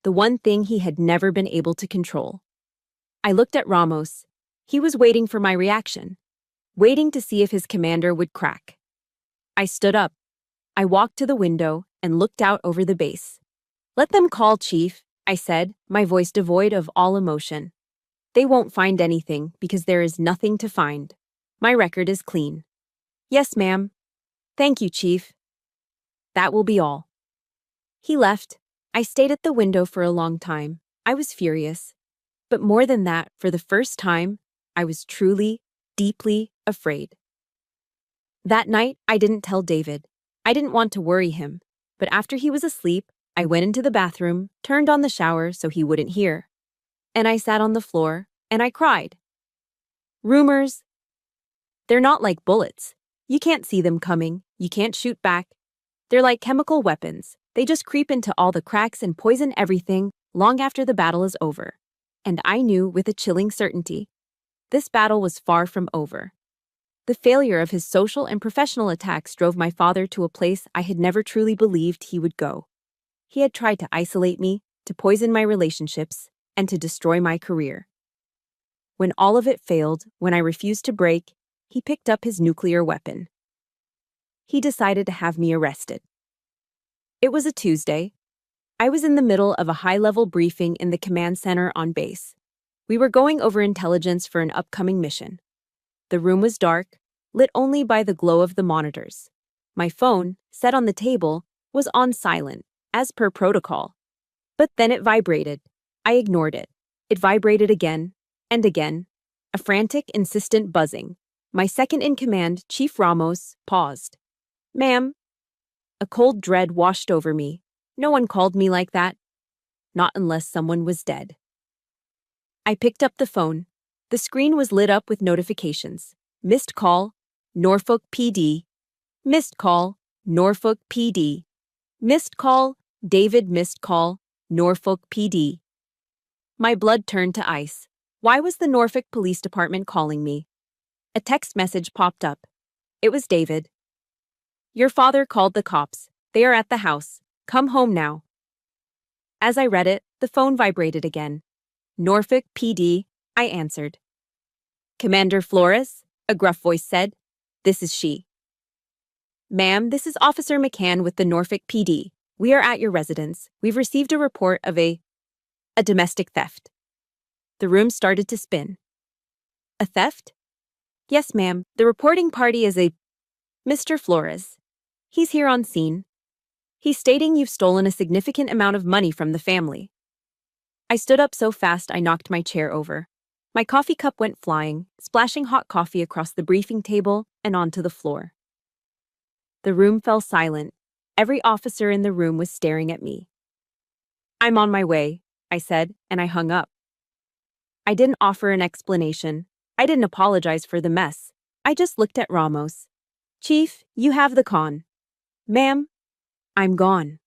the one thing he had never been able to control. I looked at Ramos. He was waiting for my reaction, waiting to see if his commander would crack. I stood up. I walked to the window and looked out over the base. Let them call, Chief, I said, my voice devoid of all emotion. They won't find anything because there is nothing to find. My record is clean. Yes, ma'am. Thank you, Chief. That will be all. He left. I stayed at the window for a long time. I was furious. But more than that, for the first time, I was truly, deeply afraid. That night, I didn't tell David. I didn't want to worry him. But after he was asleep, I went into the bathroom, turned on the shower so he wouldn't hear. And I sat on the floor, and I cried. Rumors. They're not like bullets. You can't see them coming. You can't shoot back. They're like chemical weapons. They just creep into all the cracks and poison everything long after the battle is over. And I knew with a chilling certainty, this battle was far from over. The failure of his social and professional attacks drove my father to a place I had never truly believed he would go. He had tried to isolate me, to poison my relationships, and to destroy my career. When all of it failed, when I refused to break, he picked up his nuclear weapon. He decided to have me arrested. It was a Tuesday. I was in the middle of a high-level briefing in the command center on base. We were going over intelligence for an upcoming mission. The room was dark, lit only by the glow of the monitors. My phone, set on the table, was on silent, as per protocol. But then it vibrated. I ignored it. It vibrated again, and again. A frantic, insistent buzzing. My second-in-command, Chief Ramos, paused. "Ma'am." A cold dread washed over me. No one called me like that. Not unless someone was dead. I picked up the phone. The screen was lit up with notifications. Missed call, Norfolk PD. Missed call, Norfolk PD. Missed call, David missed call, Norfolk PD. My blood turned to ice. Why was the Norfolk Police Department calling me? A text message popped up. It was David. "Your father called the cops. They are at the house. Come home now." As I read it, the phone vibrated again. "Norfolk PD," I answered. "Commander Flores," a gruff voice said. "This is she." "Ma'am, this is Officer McCann with the Norfolk PD. We are at your residence. We've received a report of a domestic theft." The room started to spin. "A theft?" "Yes, ma'am. The reporting party is a Mr. Flores. He's here on scene. He's stating you've stolen a significant amount of money from the family." I stood up so fast I knocked my chair over. My coffee cup went flying, splashing hot coffee across the briefing table and onto the floor. The room fell silent. Every officer in the room was staring at me. "I'm on my way," I said, and I hung up. I didn't offer an explanation. I didn't apologize for the mess. I just looked at Ramos. "Chief, you have the con." "Ma'am, I'm gone."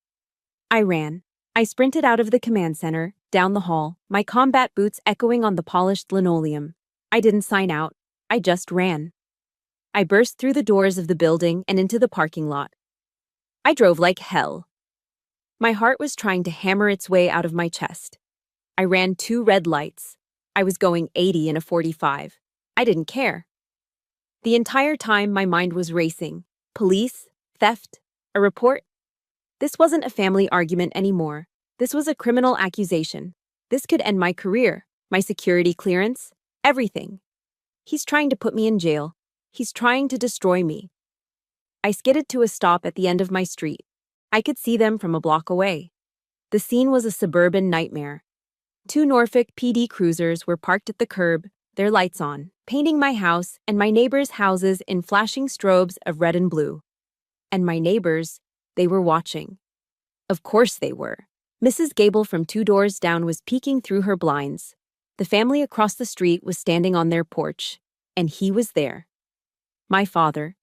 I ran. I sprinted out of the command center, down the hall, my combat boots echoing on the polished linoleum. I didn't sign out. I just ran. I burst through the doors of the building and into the parking lot. I drove like hell. My heart was trying to hammer its way out of my chest. I ran 2 red lights. I was going 80 in a 45. I didn't care. The entire time my mind was racing. Police, theft, a report. This wasn't a family argument anymore. This was a criminal accusation. This could end my career, my security clearance, everything. He's trying to put me in jail. He's trying to destroy me. I skidded to a stop at the end of my street. I could see them from a block away. The scene was a suburban nightmare. 2 Norfolk PD cruisers were parked at the curb, their lights on, painting my house and my neighbors' houses in flashing strobes of red and blue. And my neighbors, they were watching. Of course they were. Mrs. Gable from 2 doors down was peeking through her blinds. The family across the street was standing on their porch, and he was there. My father.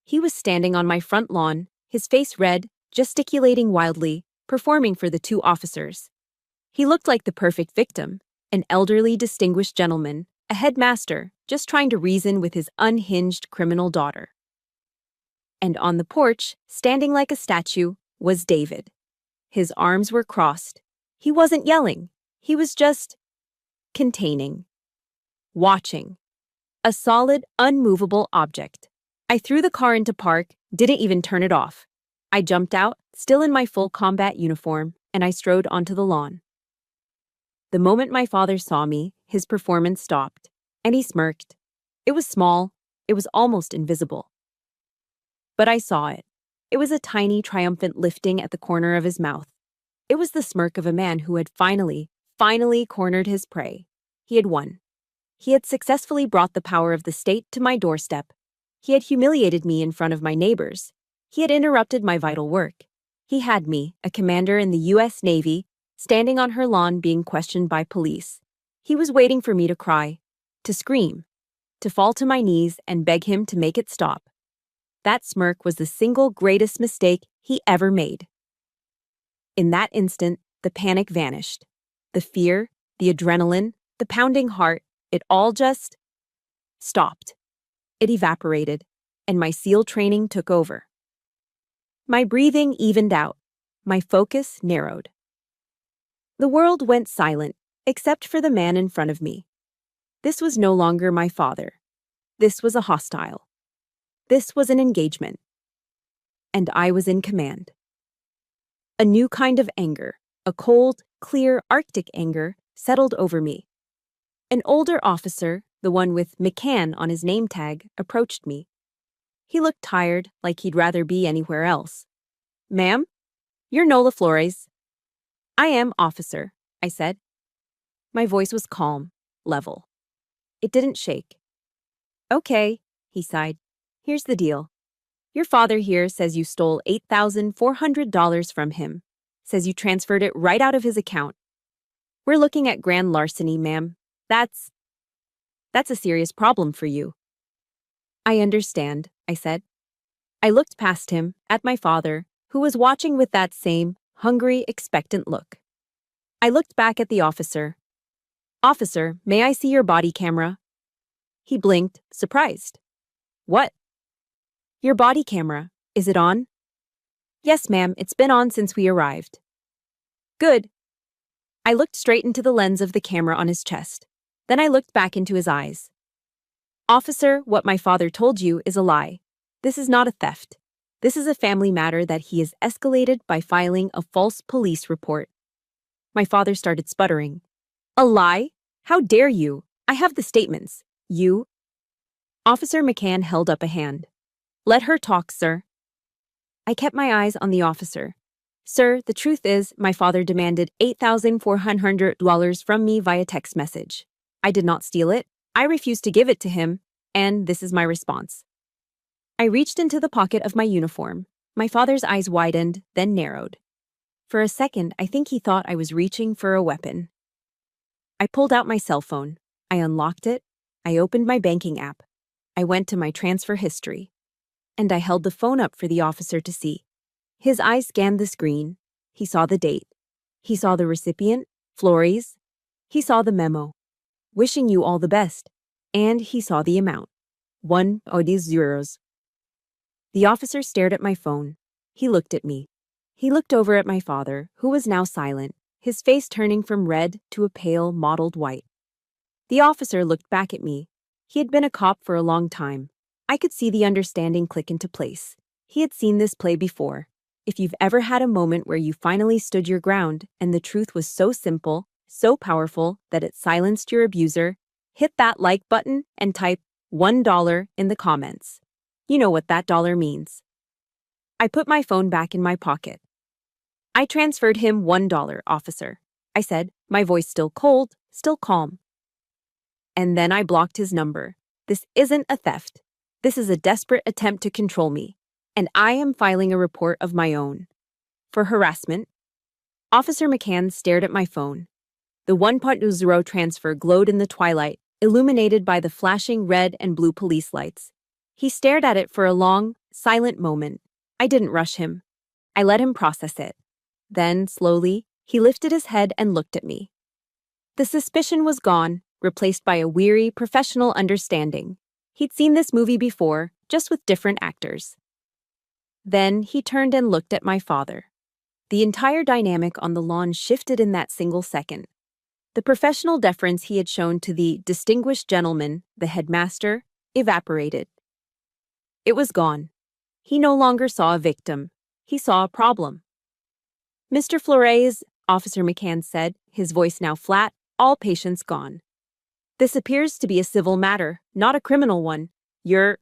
He was standing on my front lawn, his face red, gesticulating wildly, performing for the 2 officers. He looked like the perfect victim, an elderly, distinguished gentleman, a headmaster, just trying to reason with his unhinged criminal daughter. And on the porch, standing like a statue, was David. His arms were crossed. He wasn't yelling. He was just containing. Watching. A solid, unmovable object. I threw the car into park, didn't even turn it off. I jumped out, still in my full combat uniform, and I strode onto the lawn. The moment my father saw me, his performance stopped, and he smirked. It was small. It was almost invisible. But I saw it. It was a tiny, triumphant lifting at the corner of his mouth. It was the smirk of a man who had finally cornered his prey. He had won. He had successfully brought the power of the state to my doorstep. He had humiliated me in front of my neighbors. He had interrupted my vital work. He had me, a commander in the U.S. Navy, standing on her lawn being questioned by police. He was waiting for me to cry, to scream, to fall to my knees and beg him to make it stop. That smirk was the single greatest mistake he ever made. In that instant, the panic vanished. The fear, the adrenaline, the pounding heart, it all just stopped. It evaporated, and my SEAL training took over. My breathing evened out. My focus narrowed. The world went silent, except for the man in front of me. This was no longer my father. This was a hostile. This was an engagement. And I was in command. A new kind of anger, a cold, clear Arctic anger, settled over me. An older officer, the one with McCann on his name tag, approached me. He looked tired, like he'd rather be anywhere else. "Ma'am, you're Nola Flores." "I am, officer," I said. My voice was calm, level. It didn't shake. "Okay," he sighed. "Here's the deal. Your father here says you stole $8,400 from him. Says you transferred it right out of his account. We're looking at grand larceny, ma'am. That's a serious problem for you." "I understand," I said. I looked past him, at my father, who was watching with that same hungry, expectant look. I looked back at the officer. "Officer, may I see your body camera?" He blinked, surprised. "What?" "Your body camera. Is it on?" "Yes, ma'am, it's been on since we arrived." "Good." I looked straight into the lens of the camera on his chest. Then I looked back into his eyes. "Officer, what my father told you is a lie. This is not a theft. This is a family matter that he has escalated by filing a false police report." My father started sputtering. "A lie? How dare you? I have the statements. You—" Officer McCann held up a hand. "Let her talk, sir." I kept my eyes on the officer. "Sir, the truth is, my father demanded $8,400 from me via text message. I did not steal it. I refused to give it to him, and this is my response." I reached into the pocket of my uniform. My father's eyes widened, then narrowed. For a second, I think he thought I was reaching for a weapon. I pulled out my cell phone. I unlocked it. I opened my banking app. I went to my transfer history. And I held the phone up for the officer to see. His eyes scanned the screen. He saw the date. He saw the recipient, Flores. He saw the memo. "Wishing you all the best." And he saw the amount. 1 odis euros. The officer stared at my phone. He looked at me. He looked over at my father, who was now silent, his face turning from red to a pale, mottled white. The officer looked back at me. He had been a cop for a long time. I could see the understanding click into place. He had seen this play before. If you've ever had a moment where you finally stood your ground and the truth was so simple, so powerful that it silenced your abuser, hit that like button and type $1 in the comments. You know what that dollar means. I put my phone back in my pocket. "I transferred him $1, officer," I said, my voice still cold, still calm. "And then I blocked his number. This isn't a theft. This is a desperate attempt to control me, and I am filing a report of my own. For harassment." Officer McCann stared at my phone. The 1.0 transfer glowed in the twilight, illuminated by the flashing red and blue police lights. He stared at it for a long, silent moment. I didn't rush him. I let him process it. Then, slowly, he lifted his head and looked at me. The suspicion was gone, replaced by a weary, professional understanding. He'd seen this movie before, just with different actors. Then he turned and looked at my father. The entire dynamic on the lawn shifted in that single second. The professional deference he had shown to the distinguished gentleman, the headmaster, evaporated. It was gone. He no longer saw a victim. He saw a problem. "Mr. Flores," Officer McCann said, his voice now flat, all patience gone. "This appears to be a civil matter, not a criminal one. You're—"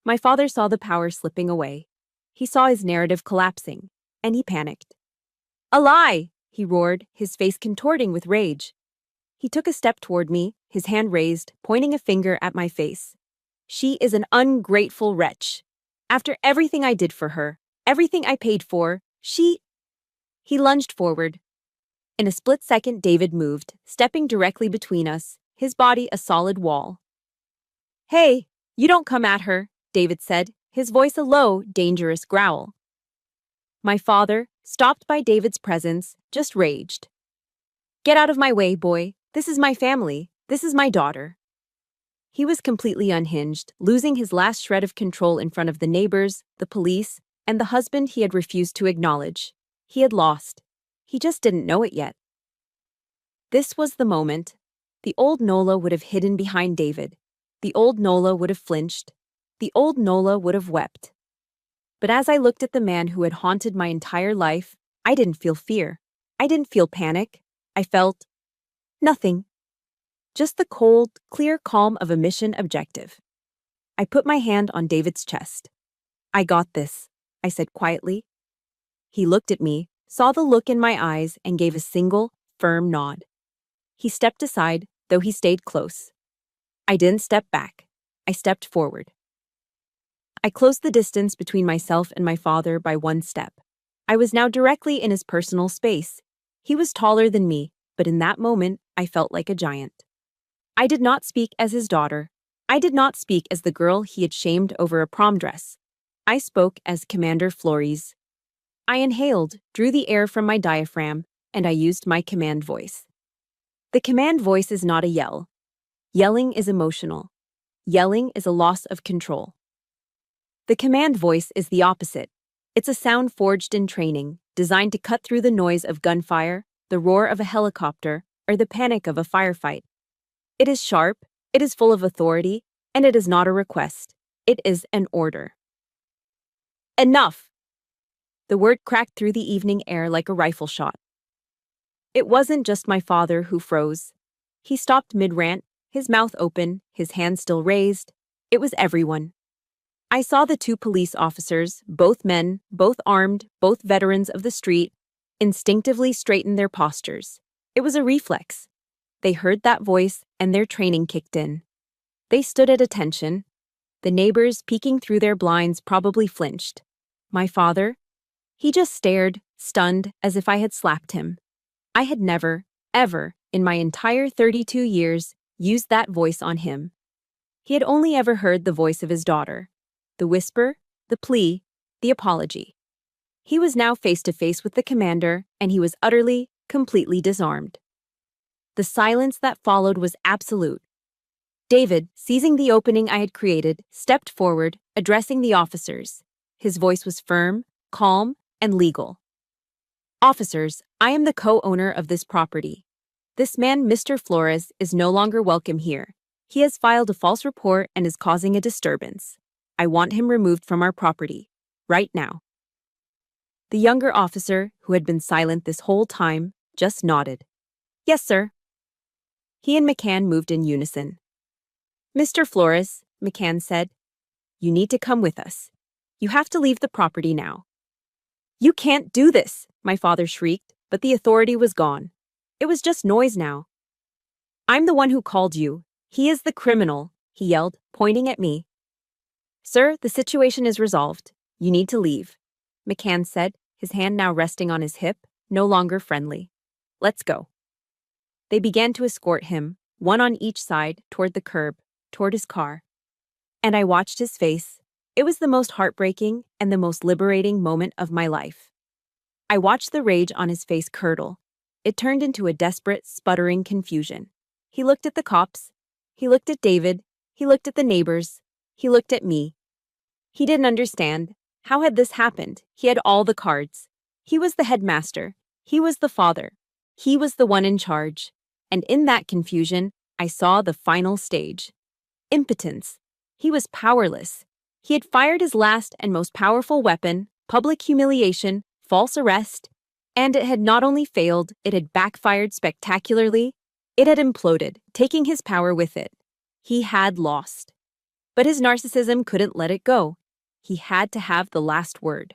My father saw the power slipping away. He saw his narrative collapsing, and he panicked. "A lie!" he roared, his face contorting with rage. He took a step toward me, his hand raised, pointing a finger at my face. "She is an ungrateful wretch. After everything I did for her, everything I paid for, she—" He lunged forward. In a split second, David moved, stepping directly between us, his body a solid wall. "Hey, you don't come at her," David said, his voice a low, dangerous growl. My father, stopped by David's presence, just raged. Get out of my way, boy. This is my family. This is my daughter. He was completely unhinged, losing his last shred of control in front of the neighbors, the police, and the husband he had refused to acknowledge. He had lost. He just didn't know it yet. This was the moment. The old Nola would have hidden behind David. The old Nola would have flinched. The old Nola would have wept. But as I looked at the man who had haunted my entire life, I didn't feel fear. I didn't feel panic. I felt nothing. Just the cold, clear calm of a mission objective. I put my hand on David's chest. I got this, I said quietly. He looked at me, saw the look in my eyes, and gave a single, firm nod. He stepped aside, though he stayed close. I didn't step back. I stepped forward. I closed the distance between myself and my father by one step. I was now directly in his personal space. He was taller than me, but in that moment, I felt like a giant. I did not speak as his daughter. I did not speak as the girl he had shamed over a prom dress. I spoke as Commander Flores. I inhaled, drew the air from my diaphragm, and I used my command voice. The command voice is not a yell. Yelling is emotional. Yelling is a loss of control. The command voice is the opposite. It's a sound forged in training, designed to cut through the noise of gunfire, the roar of a helicopter, or the panic of a firefight. It is sharp, it is full of authority, and it is not a request. It is an order. Enough! The word cracked through the evening air like a rifle shot. It wasn't just my father who froze. He stopped mid-rant, his mouth open, his hand still raised. It was everyone. I saw the two police officers, both men, both armed, both veterans of the street, instinctively straighten their postures. It was a reflex. They heard that voice, and their training kicked in. They stood at attention. The neighbors, peeking through their blinds, probably flinched. My father? He just stared, stunned, as if I had slapped him. I had never, ever, in my entire 32 years, used that voice on him. He had only ever heard the voice of his daughter. The whisper, the plea, the apology. He was now face to face with the commander, and he was utterly, completely disarmed. The silence that followed was absolute. David, seizing the opening I had created, stepped forward, addressing the officers. His voice was firm, calm, and legal. Officers, I am the co-owner of this property. This man, Mr. Flores, is no longer welcome here. He has filed a false report and is causing a disturbance. I want him removed from our property, right now. The younger officer, who had been silent this whole time, just nodded. Yes, sir. He and McCann moved in unison. Mr. Flores, McCann said, you need to come with us. You have to leave the property now. You can't do this, my father shrieked, but the authority was gone. It was just noise now. I'm the one who called you. He is the criminal, he yelled, pointing at me. Sir, the situation is resolved. You need to leave, McCann said, his hand now resting on his hip, no longer friendly. Let's go. They began to escort him, one on each side, toward the curb, toward his car. And I watched his face. It was the most heartbreaking and the most liberating moment of my life. I watched the rage on his face curdle. It turned into a desperate, sputtering confusion. He looked at the cops. He looked at David. He looked at the neighbors. He looked at me. He didn't understand. How had this happened? He had all the cards. He was the headmaster. He was the father. He was the one in charge. And in that confusion, I saw the final stage. Impotence. He was powerless. He had fired his last and most powerful weapon, public humiliation, false arrest, and it had not only failed, it had backfired spectacularly. It had imploded, taking his power with it. He had lost. But his narcissism couldn't let it go. He had to have the last word.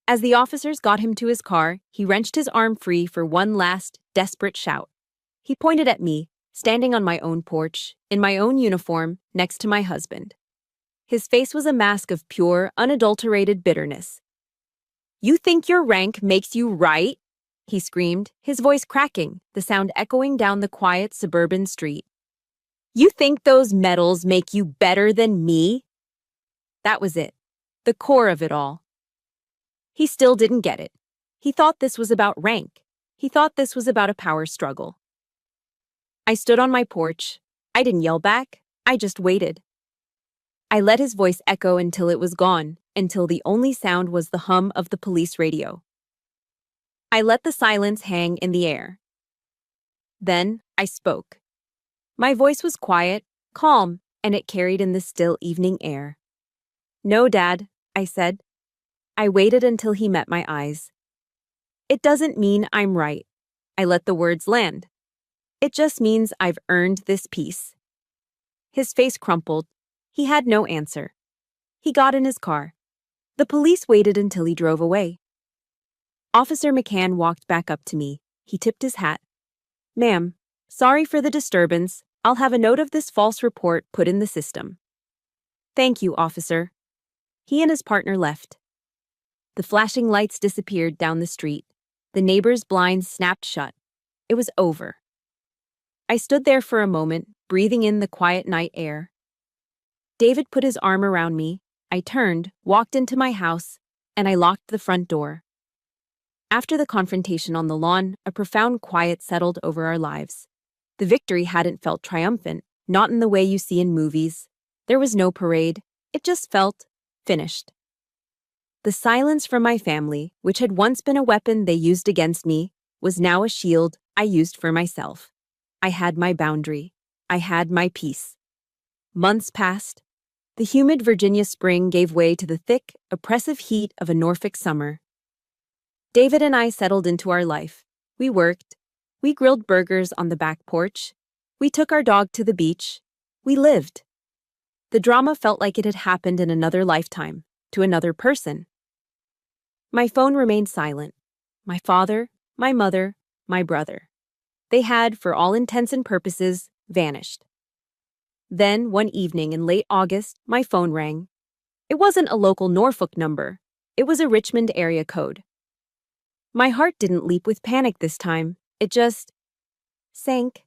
As the officers got him to his car, he wrenched his arm free for one last, desperate shout. He pointed at me, standing on my own porch, in my own uniform, next to my husband. His face was a mask of pure, unadulterated bitterness. You think your rank makes you right? He screamed, his voice cracking, the sound echoing down the quiet suburban street. You think those medals make you better than me? That was it. The core of it all. He still didn't get it. He thought this was about rank. He thought this was about a power struggle. I stood on my porch. I didn't yell back. I just waited. I let his voice echo until it was gone, until the only sound was the hum of the police radio. I let the silence hang in the air. Then I spoke. My voice was quiet, calm, and it carried in the still evening air. "No, Dad," I said. I waited until he met my eyes. "It doesn't mean I'm right." I let the words land. "It just means I've earned this peace." His face crumpled. He had no answer. He got in his car. The police waited until he drove away. Officer McCann walked back up to me. He tipped his hat. "Ma'am, sorry for the disturbance. I'll have a note of this false report put in the system." "Thank you, officer." He and his partner left. The flashing lights disappeared down the street. The neighbor's blinds snapped shut. It was over. I stood there for a moment, breathing in the quiet night air. David put his arm around me. I turned, walked into my house, and I locked the front door. After the confrontation on the lawn, a profound quiet settled over our lives. The victory hadn't felt triumphant, not in the way you see in movies. There was no parade. It just felt finished. The silence from my family, which had once been a weapon they used against me, was now a shield I used for myself. I had my boundary. I had my peace. Months passed. The humid Virginia spring gave way to the thick, oppressive heat of a Norfolk summer. David and I settled into our life. We worked. We grilled burgers on the back porch. We took our dog to the beach. We lived. The drama felt like it had happened in another lifetime, to another person. My phone remained silent. My father, my mother, my brother. They had, for all intents and purposes, vanished. Then, one evening in late August, my phone rang. It wasn't a local Norfolk number. It was a Richmond area code. My heart didn't leap with panic this time. It just sank.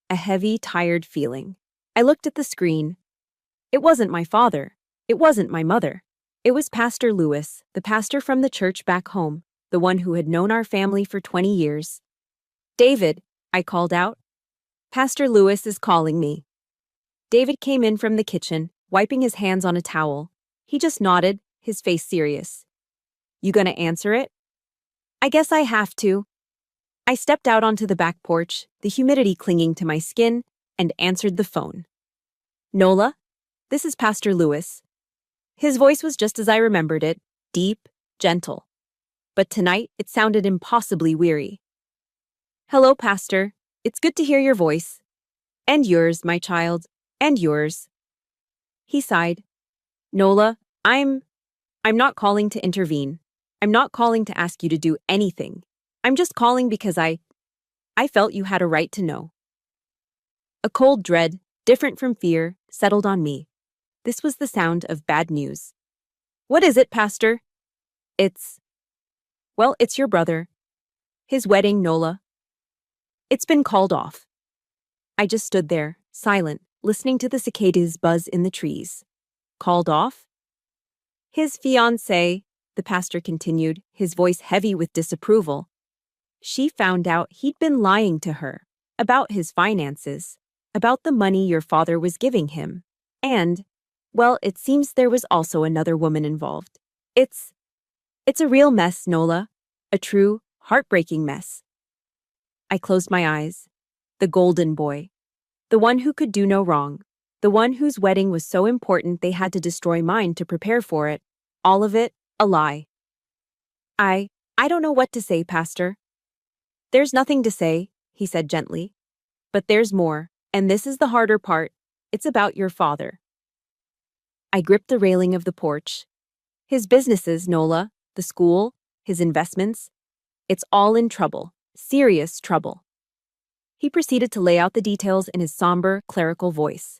A heavy, tired feeling. I looked at the screen. It wasn't my father. It wasn't my mother. It was Pastor Lewis, the pastor from the church back home, the one who had known our family for 20 years. "David," I called out. "Pastor Lewis is calling me." David came in from the kitchen, wiping his hands on a towel. He just nodded, his face serious. "You gonna answer it?" "I guess I have to." I stepped out onto the back porch, the humidity clinging to my skin, and answered the phone. "Nola, this is Pastor Lewis." His voice was just as I remembered it, deep, gentle. But tonight it sounded impossibly weary. "Hello, Pastor. It's good to hear your voice. And yours, my child. And yours." He sighed. "Nola, I'm not calling to intervene. I'm not calling to ask you to do anything. I'm just calling because I felt you had a right to know." A cold dread, different from fear, settled on me. This was the sound of bad news. "What is it, Pastor?" It's your brother. His wedding, Nola. It's been called off." I just stood there, silent, listening to the cicadas buzz in the trees. "Called off?" "His fiancée," the pastor continued, his voice heavy with disapproval. "She found out he'd been lying to her about his finances, about the money your father was giving him. And, well, it seems there was also another woman involved. It's a real mess, Nola. A true, heartbreaking mess." I closed my eyes. The golden boy. The one who could do no wrong. The one whose wedding was so important they had to destroy mine to prepare for it. All of it, a lie. I don't know what to say, Pastor." "There's nothing to say," he said gently. "But there's more, and this is the harder part. It's about your father." I gripped the railing of the porch. "His businesses, Nola, the school, his investments. It's all in trouble, serious trouble." He proceeded to lay out the details in his somber, clerical voice.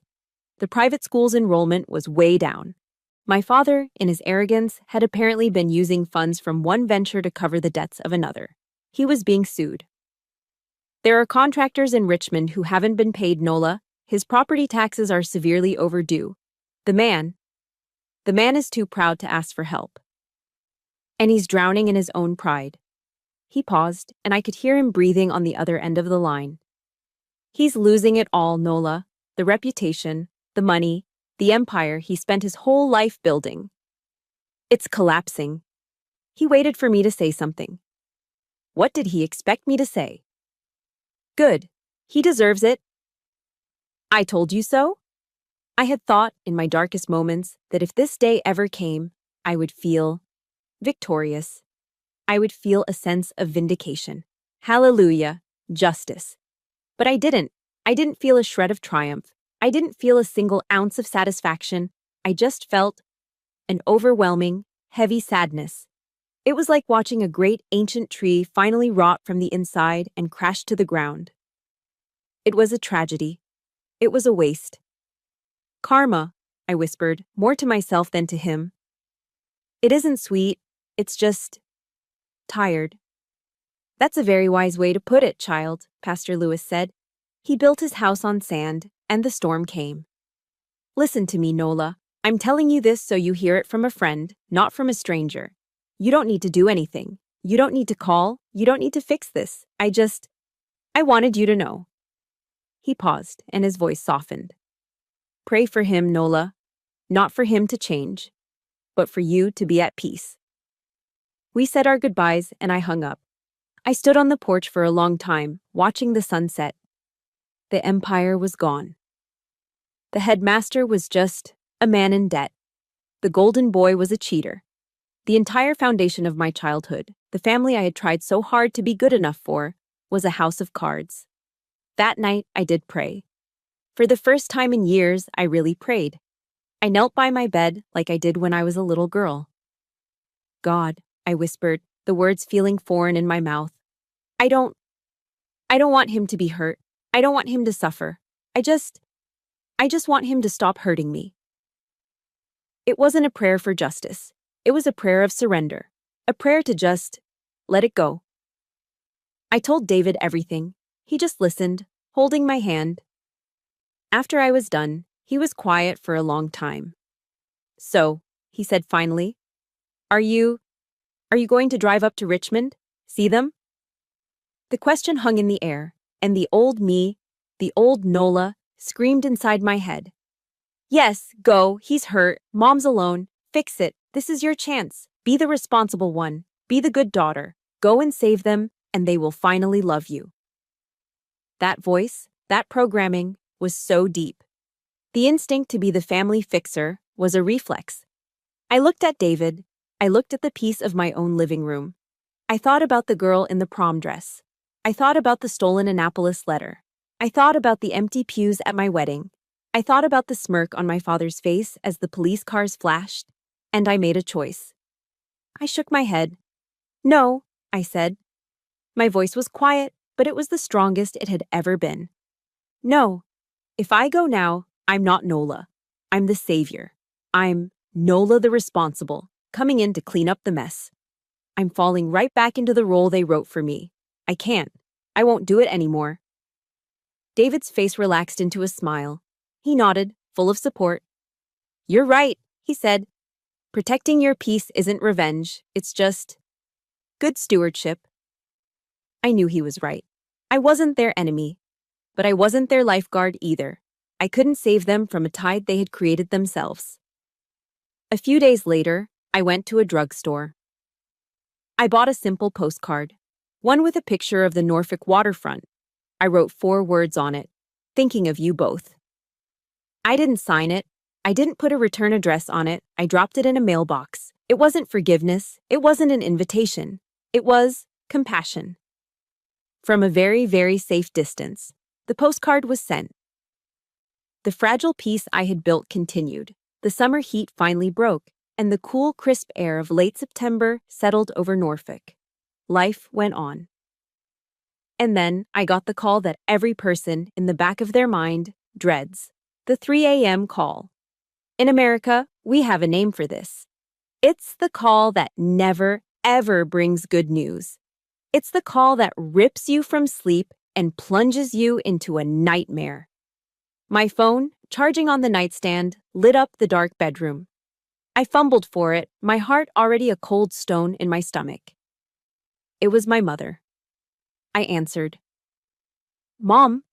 The private school's enrollment was way down. My father, in his arrogance, had apparently been using funds from one venture to cover the debts of another. He was being sued. "There are contractors in Richmond who haven't been paid, Nola. His property taxes are severely overdue. The man, The man is too proud to ask for help. And he's drowning in his own pride. He paused, and I could hear him breathing on the other end of the line. He's losing it all, Nola. The reputation, the money, the empire he spent his whole life building. It's collapsing. He waited for me to say something. What did he expect me to say? Good. He deserves it. I told you so? I had thought, in my darkest moments, that if this day ever came, I would feel victorious. I would feel a sense of vindication. Hallelujah, justice. But I didn't. I didn't feel a shred of triumph. I didn't feel a single ounce of satisfaction. I just felt an overwhelming, heavy sadness. It was like watching a great ancient tree finally rot from the inside and crash to the ground. It was a tragedy. It was a waste. Karma, I whispered, more to myself than to him. It isn't sweet, it's just tired. That's a very wise way to put it, child, Pastor Lewis said. He built his house on sand, and the storm came. Listen to me, Nola. I'm telling you this so you hear it from a friend, not from a stranger. You don't need to do anything. You don't need to call. You don't need to fix this. I wanted you to know. He paused, and his voice softened. Pray for him, Nola. Not for him to change, but for you to be at peace. We said our goodbyes, and I hung up. I stood on the porch for a long time, watching the sunset. The empire was gone. The headmaster was just a man in debt. The golden boy was a cheater. The entire foundation of my childhood, the family I had tried so hard to be good enough for, was a house of cards. That night, I did pray. For the first time in years, I really prayed. I knelt by my bed like I did when I was a little girl. God, I whispered, the words feeling foreign in my mouth. I don't want him to be hurt. I don't want him to suffer. I just want him to stop hurting me. It wasn't a prayer for justice. It was a prayer of surrender. A prayer to just let it go. I told David everything. He just listened, holding my hand. After I was done, he was quiet for a long time. So, he said finally, Are you going to drive up to Richmond? See them? The question hung in the air, and the old me, the old Nola, screamed inside my head. Yes, go, he's hurt, mom's alone, fix it, this is your chance, be the responsible one, be the good daughter, go and save them, and they will finally love you. That voice, that programming, was so deep. The instinct to be the family fixer was a reflex. I looked at David, I looked at the piece of my own living room. I thought about the girl in the prom dress. I thought about the stolen Annapolis letter. I thought about the empty pews at my wedding. I thought about the smirk on my father's face as the police cars flashed, and I made a choice. I shook my head. No, I said. My voice was quiet, but it was the strongest it had ever been. No, if I go now, I'm not Nola. I'm the savior. I'm Nola the responsible, coming in to clean up the mess. I'm falling right back into the role they wrote for me. I can't. I won't do it anymore. David's face relaxed into a smile. He nodded, full of support. You're right, he said. Protecting your peace isn't revenge. It's just good stewardship. I knew he was right. I wasn't their enemy, but I wasn't their lifeguard either. I couldn't save them from a tide they had created themselves. A few days later, I went to a drugstore. I bought a simple postcard, one with a picture of the Norfolk waterfront. I wrote 4 words on it, thinking of you both. I didn't sign it. I didn't put a return address on it. I dropped it in a mailbox. It wasn't forgiveness. It wasn't an invitation. It was compassion. From a very, very safe distance, the postcard was sent. The fragile peace I had built continued. The summer heat finally broke, and the cool, crisp air of late September settled over Norfolk. Life went on. And then I got the call that every person in the back of their mind dreads. The 3 a.m. call. In America, we have a name for this. It's the call that never, ever brings good news. It's the call that rips you from sleep and plunges you into a nightmare. My phone, charging on the nightstand, lit up the dark bedroom. I fumbled for it, my heart already a cold stone in my stomach. It was my mother. I answered. Mom?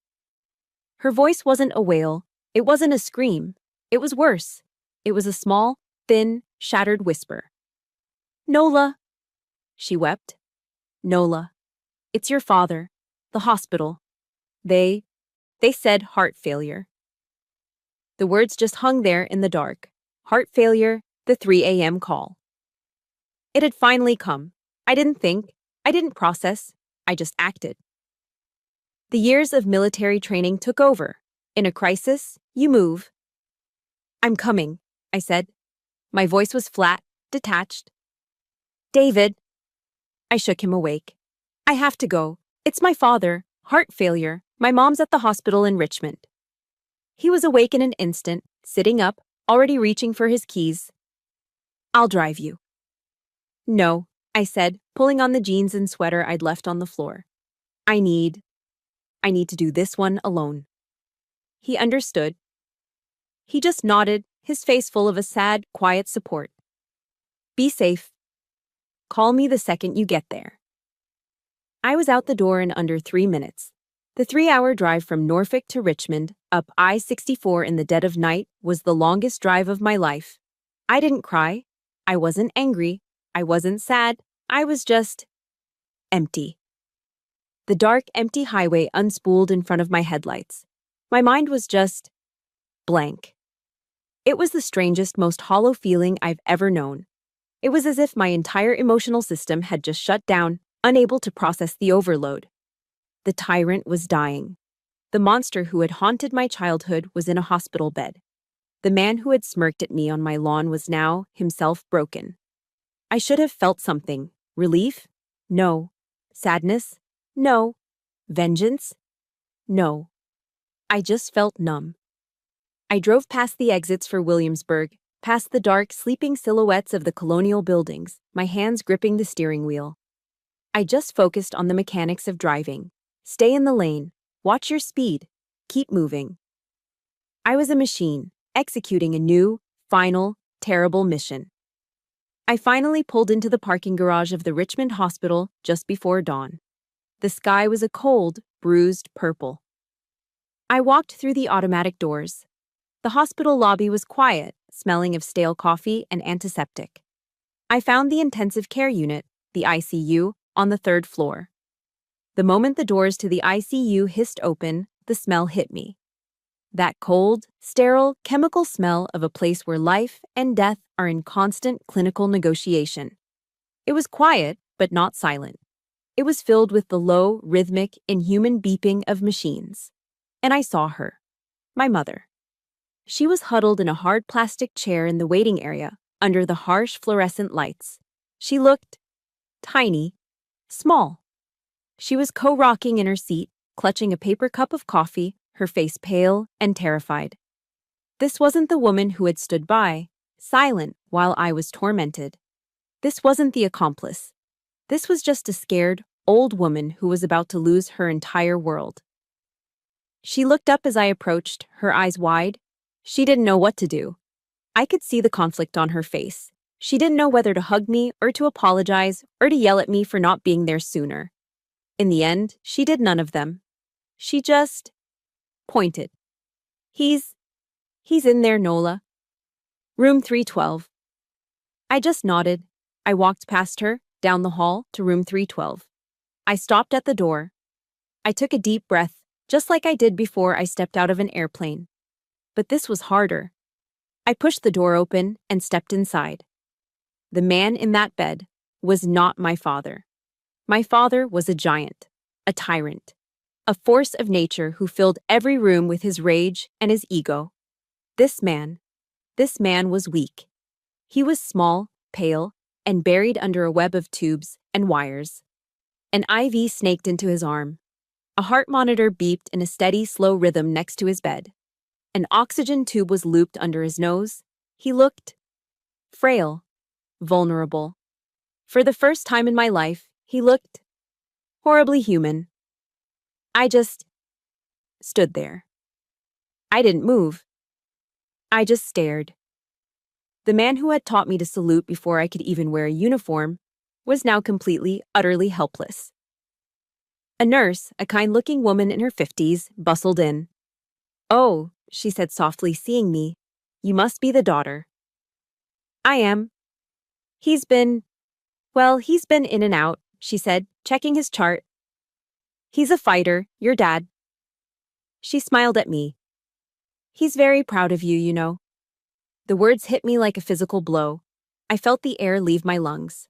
Her voice wasn't a wail. It wasn't a scream. It was worse. It was a small, thin, shattered whisper. Nola, she wept. Nola, it's your father. The hospital. They said heart failure. The words just hung there in the dark. Heart failure, the 3 a.m. call. It had finally come. I didn't think. I didn't process. I just acted. The years of military training took over. In a crisis, you move. I'm coming, I said. My voice was flat, detached. David. I shook him awake. I have to go. It's my father. Heart failure. My mom's at the hospital in Richmond. He was awake in an instant, sitting up, already reaching for his keys. I'll drive you. No, I said, pulling on the jeans and sweater I'd left on the floor. I need to do this one alone. He understood. He just nodded, his face full of a sad, quiet support. Be safe. Call me the second you get there. I was out the door in under 3 minutes. The 3-hour drive from Norfolk to Richmond, up I-64 in the dead of night, was the longest drive of my life. I didn't cry. I wasn't angry. I wasn't sad. I was just empty. The dark, empty highway unspooled in front of my headlights. My mind was just blank. It was the strangest, most hollow feeling I've ever known. It was as if my entire emotional system had just shut down, unable to process the overload. The tyrant was dying. The monster who had haunted my childhood was in a hospital bed. The man who had smirked at me on my lawn was now, himself, broken. I should have felt something. Relief? No. Sadness? No. Vengeance? No. I just felt numb. I drove past the exits for Williamsburg, past the dark, sleeping silhouettes of the colonial buildings, my hands gripping the steering wheel. I just focused on the mechanics of driving. Stay in the lane. Watch your speed. Keep moving. I was a machine, executing a new, final, terrible mission. I finally pulled into the parking garage of the Richmond Hospital just before dawn. The sky was a cold, bruised purple. I walked through the automatic doors. The hospital lobby was quiet, smelling of stale coffee and antiseptic. I found the intensive care unit, the ICU, on the 3rd floor. The moment the doors to the ICU hissed open, the smell hit me. That cold, sterile, chemical smell of a place where life and death are in constant clinical negotiation. It was quiet, but not silent. It was filled with the low, rhythmic, inhuman beeping of machines. And I saw her, my mother. She was huddled in a hard plastic chair in the waiting area, under the harsh fluorescent lights. She looked tiny, small. She was co-rocking in her seat, clutching a paper cup of coffee, her face pale and terrified. This wasn't the woman who had stood by, silent while I was tormented. This wasn't the accomplice. This was just a scared, old woman who was about to lose her entire world. She looked up as I approached, her eyes wide. She didn't know what to do. I could see the conflict on her face. She didn't know whether to hug me or to apologize or to yell at me for not being there sooner. In the end, she did none of them. She just pointed. He's in there, Nola. Room 312. I just nodded. I walked past her, down the hall, to room 312. I stopped at the door. I took a deep breath, just like I did before I stepped out of an airplane. But this was harder. I pushed the door open and stepped inside. The man in that bed was not my father. My father was a giant, a tyrant, a force of nature who filled every room with his rage and his ego. This man was weak. He was small, pale, and buried under a web of tubes and wires. An IV snaked into his arm. A heart monitor beeped in a steady, slow rhythm next to his bed. An oxygen tube was looped under his nose. He looked frail, vulnerable. For the first time in my life, he looked horribly human. I just stood there. I didn't move. I just stared. The man who had taught me to salute before I could even wear a uniform was now completely, utterly helpless. A nurse, a kind-looking woman in her 50s, bustled in. "Oh," she said softly, seeing me. "You must be the daughter." "I am." He's been in and out," she said, checking his chart. "He's a fighter, your dad." She smiled at me. "He's very proud of you, you know." The words hit me like a physical blow. I felt the air leave my lungs.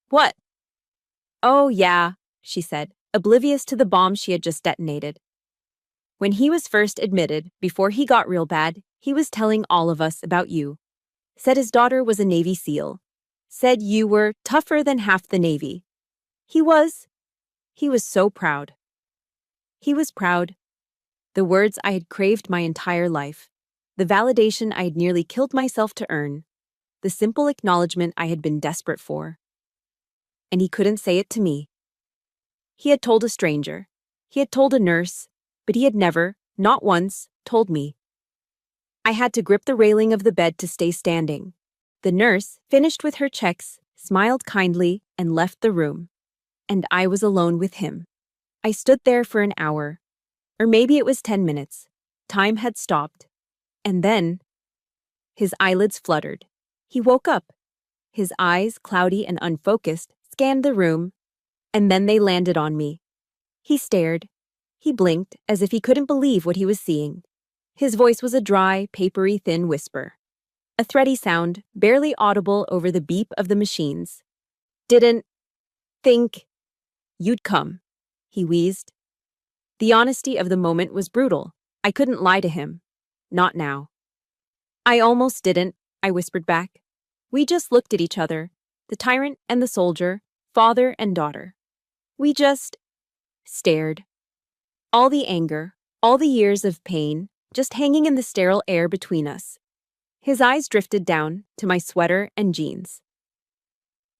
"What?" "Oh, yeah," she said, oblivious to the bomb she had just detonated. "When he was first admitted, before he got real bad, he was telling all of us about you. Said his daughter was a Navy SEAL. Said you were tougher than half the Navy. He was so proud." He was proud. The words I had craved my entire life. The validation I had nearly killed myself to earn. The simple acknowledgement I had been desperate for. And he couldn't say it to me. He had told a stranger. He had told a nurse, but he had never, not once, told me. I had to grip the railing of the bed to stay standing. The nurse, finished with her checks, smiled kindly and left the room. And I was alone with him. I stood there for an hour. Or maybe it was 10 minutes. Time had stopped. And then, his eyelids fluttered. He woke up. His eyes, cloudy and unfocused, scanned the room, and then they landed on me. He stared. He blinked as if he couldn't believe what he was seeing. His voice was a dry, papery, thin whisper. A thready sound, barely audible over the beep of the machines. "Didn't think you'd come," he wheezed. The honesty of the moment was brutal. I couldn't lie to him. Not now. "I almost didn't," I whispered back. We just looked at each other, the tyrant and the soldier, father and daughter. We just stared. All the anger, all the years of pain, just hanging in the sterile air between us. His eyes drifted down to my sweater and jeans.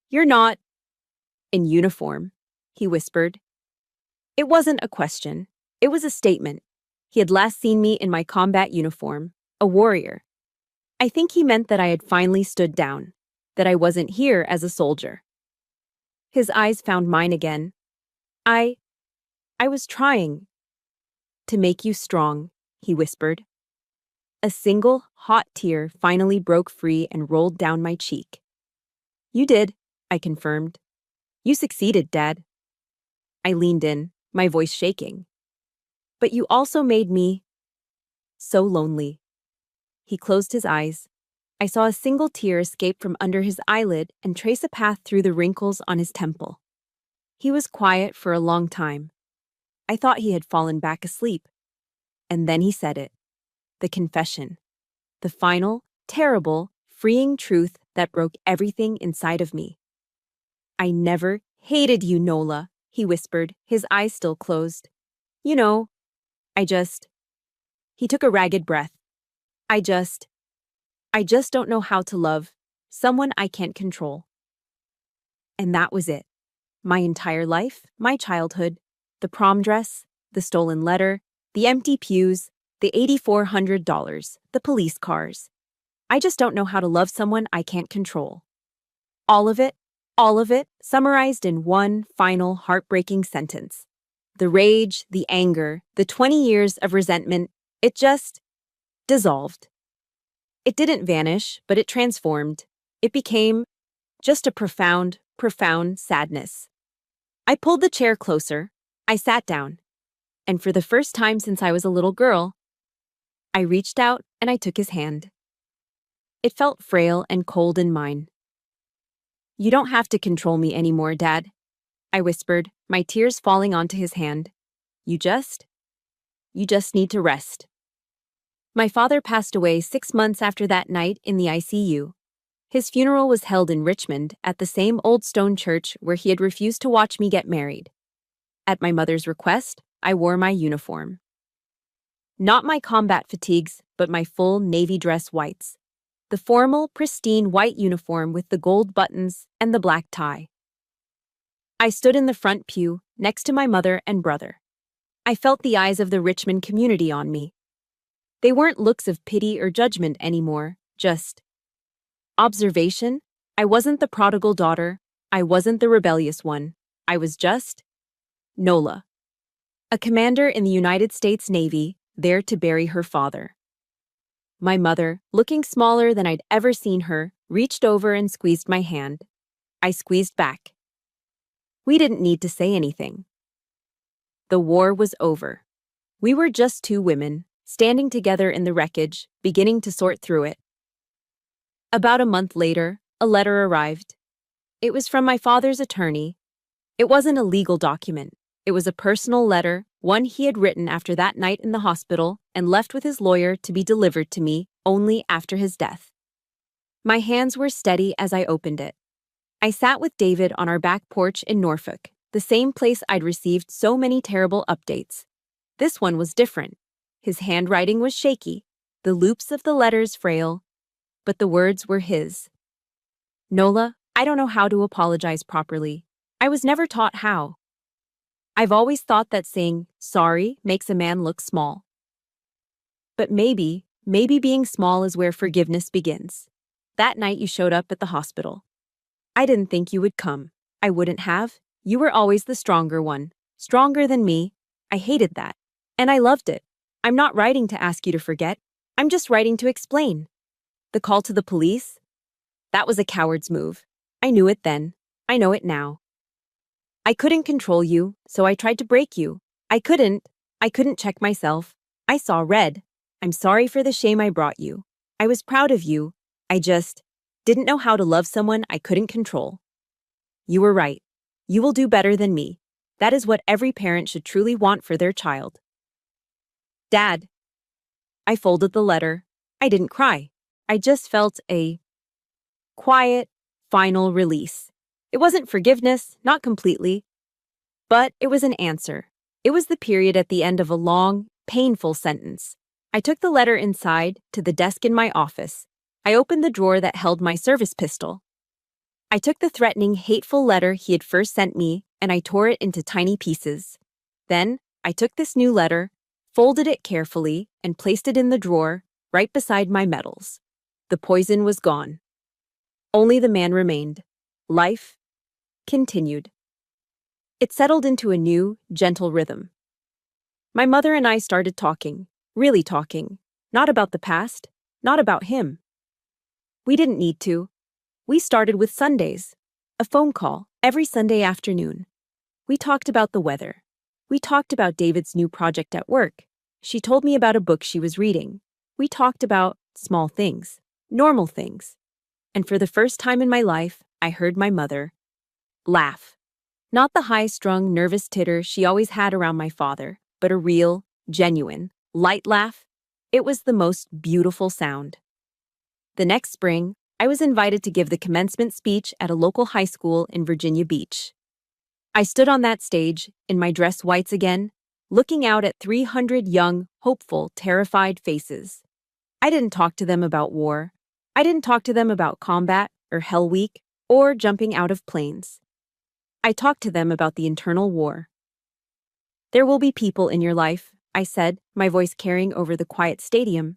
"You're not in uniform," he whispered. It wasn't a question. It was a statement. He had last seen me in my combat uniform, a warrior. I think he meant that I had finally stood down, that I wasn't here as a soldier. His eyes found mine again. I was trying to make you strong," he whispered. A single, hot tear finally broke free and rolled down my cheek. "You did," I confirmed. "You succeeded, Dad." I leaned in, my voice shaking. "But you also made me so lonely." He closed his eyes. I saw a single tear escape from under his eyelid and trace a path through the wrinkles on his temple. He was quiet for a long time. I thought he had fallen back asleep. And then he said it. The confession. The final, terrible, freeing truth that broke everything inside of me. "I never hated you, Nola," he whispered, his eyes still closed. "You know, I just..." He took a ragged breath. I just don't know how to love someone I can't control." And that was it. My entire life, my childhood, the prom dress, the stolen letter, the empty pews, the $8,400, the police cars. I just don't know how to love someone I can't control. All of it, summarized in one final heartbreaking sentence. The rage, the anger, the 20 years of resentment, it just dissolved. It didn't vanish, but it transformed. It became just a profound, profound sadness. I pulled the chair closer. I sat down. And for the first time since I was a little girl, I reached out and I took his hand. It felt frail and cold in mine. "You don't have to control me anymore, Dad," I whispered, my tears falling onto his hand. You just need to rest." My father passed away 6 months after that night in the ICU. His funeral was held in Richmond at the same old stone church where he had refused to watch me get married. At my mother's request, I wore my uniform. Not my combat fatigues, but my full Navy dress whites. The formal, pristine white uniform with the gold buttons and the black tie. I stood in the front pew, next to my mother and brother. I felt the eyes of the Richmond community on me. They weren't looks of pity or judgment anymore, just Observation: I wasn't the prodigal daughter. I wasn't the rebellious one. I was just Nola, a commander in the United States Navy, there to bury her father. My mother, looking smaller than I'd ever seen her, reached over and squeezed my hand. I squeezed back. We didn't need to say anything. The war was over. We were just two women, standing together in the wreckage, beginning to sort through it. About a month later, a letter arrived. It was from my father's attorney. It wasn't a legal document. It was a personal letter, one he had written after that night in the hospital and left with his lawyer to be delivered to me only after his death. My hands were steady as I opened it. I sat with David on our back porch in Norfolk, the same place I'd received so many terrible updates. This one was different. His handwriting was shaky, the loops of the letters frail, but the words were his. Nola, I don't know how to apologize properly. I was never taught how. I've always thought that saying sorry makes a man look small. But maybe being small is where forgiveness begins. That night you showed up at the hospital. I didn't think you would come. I wouldn't have. You were always the stronger one. Stronger than me. I hated that. And I loved it. I'm not writing to ask you to forget. I'm just writing to explain. The call to the police? That was a coward's move. I knew it then. I know it now. I couldn't control you, so I tried to break you. I couldn't check myself. I saw red. I'm sorry for the shame I brought you. I was proud of you. I just didn't know how to love someone I couldn't control. You were right. You will do better than me. That is what every parent should truly want for their child. Dad. I folded the letter. I didn't cry. I just felt a quiet, final release. It wasn't forgiveness, not completely. But it was an answer. It was the period at the end of a long, painful sentence. I took the letter inside to the desk in my office. I opened the drawer that held my service pistol. I took the threatening, hateful letter he had first sent me and I tore it into tiny pieces. Then, I took this new letter, folded it carefully, and placed it in the drawer, right beside my medals. The poison was gone. Only the man remained. Life continued. It settled into a new, gentle rhythm. My mother and I started talking, really talking, not about the past, not about him. We didn't need to. We started with Sundays, a phone call every Sunday afternoon. We talked about the weather. We talked about David's new project at work. She told me about a book she was reading. We talked about small things, normal things. And for the first time in my life, I heard my mother laugh. Not the high-strung, nervous titter she always had around my father, but a real, genuine, light laugh. It was the most beautiful sound. The next spring, I was invited to give the commencement speech at a local high school in Virginia Beach. I stood on that stage, in my dress whites again, looking out at 300 young, hopeful, terrified faces. I didn't talk to them about war. I didn't talk to them about combat or Hell Week or jumping out of planes. I talked to them about the internal war. There will be people in your life, I said, my voice carrying over the quiet stadium,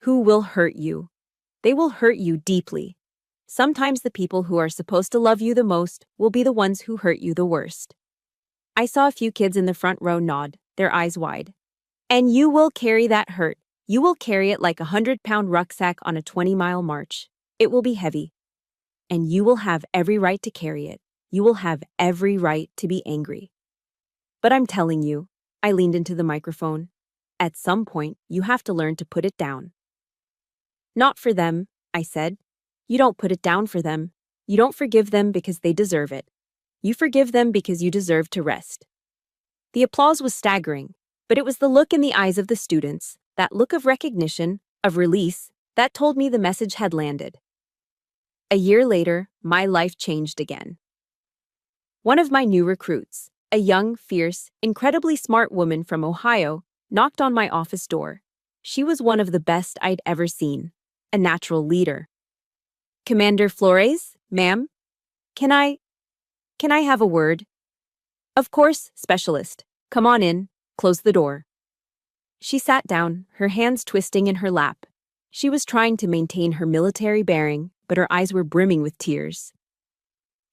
who will hurt you. They will hurt you deeply. Sometimes the people who are supposed to love you the most will be the ones who hurt you the worst. I saw a few kids in the front row nod, their eyes wide. And you will carry that hurt. You will carry it like a 100-pound rucksack on a 20-mile march. It will be heavy. And you will have every right to carry it. You will have every right to be angry. But I'm telling you, I leaned into the microphone, at some point, you have to learn to put it down. Not for them, I said. You don't put it down for them. You don't forgive them because they deserve it. You forgive them because you deserve to rest. The applause was staggering, but it was the look in the eyes of the students, that look of recognition, of release, that told me the message had landed. A year later, my life changed again. One of my new recruits, a young, fierce, incredibly smart woman from Ohio, knocked on my office door. She was one of the best I'd ever seen, a natural leader. Commander Flores, ma'am? Can I have a word? Of course, specialist. Come on in, close the door. She sat down, her hands twisting in her lap. She was trying to maintain her military bearing, but her eyes were brimming with tears.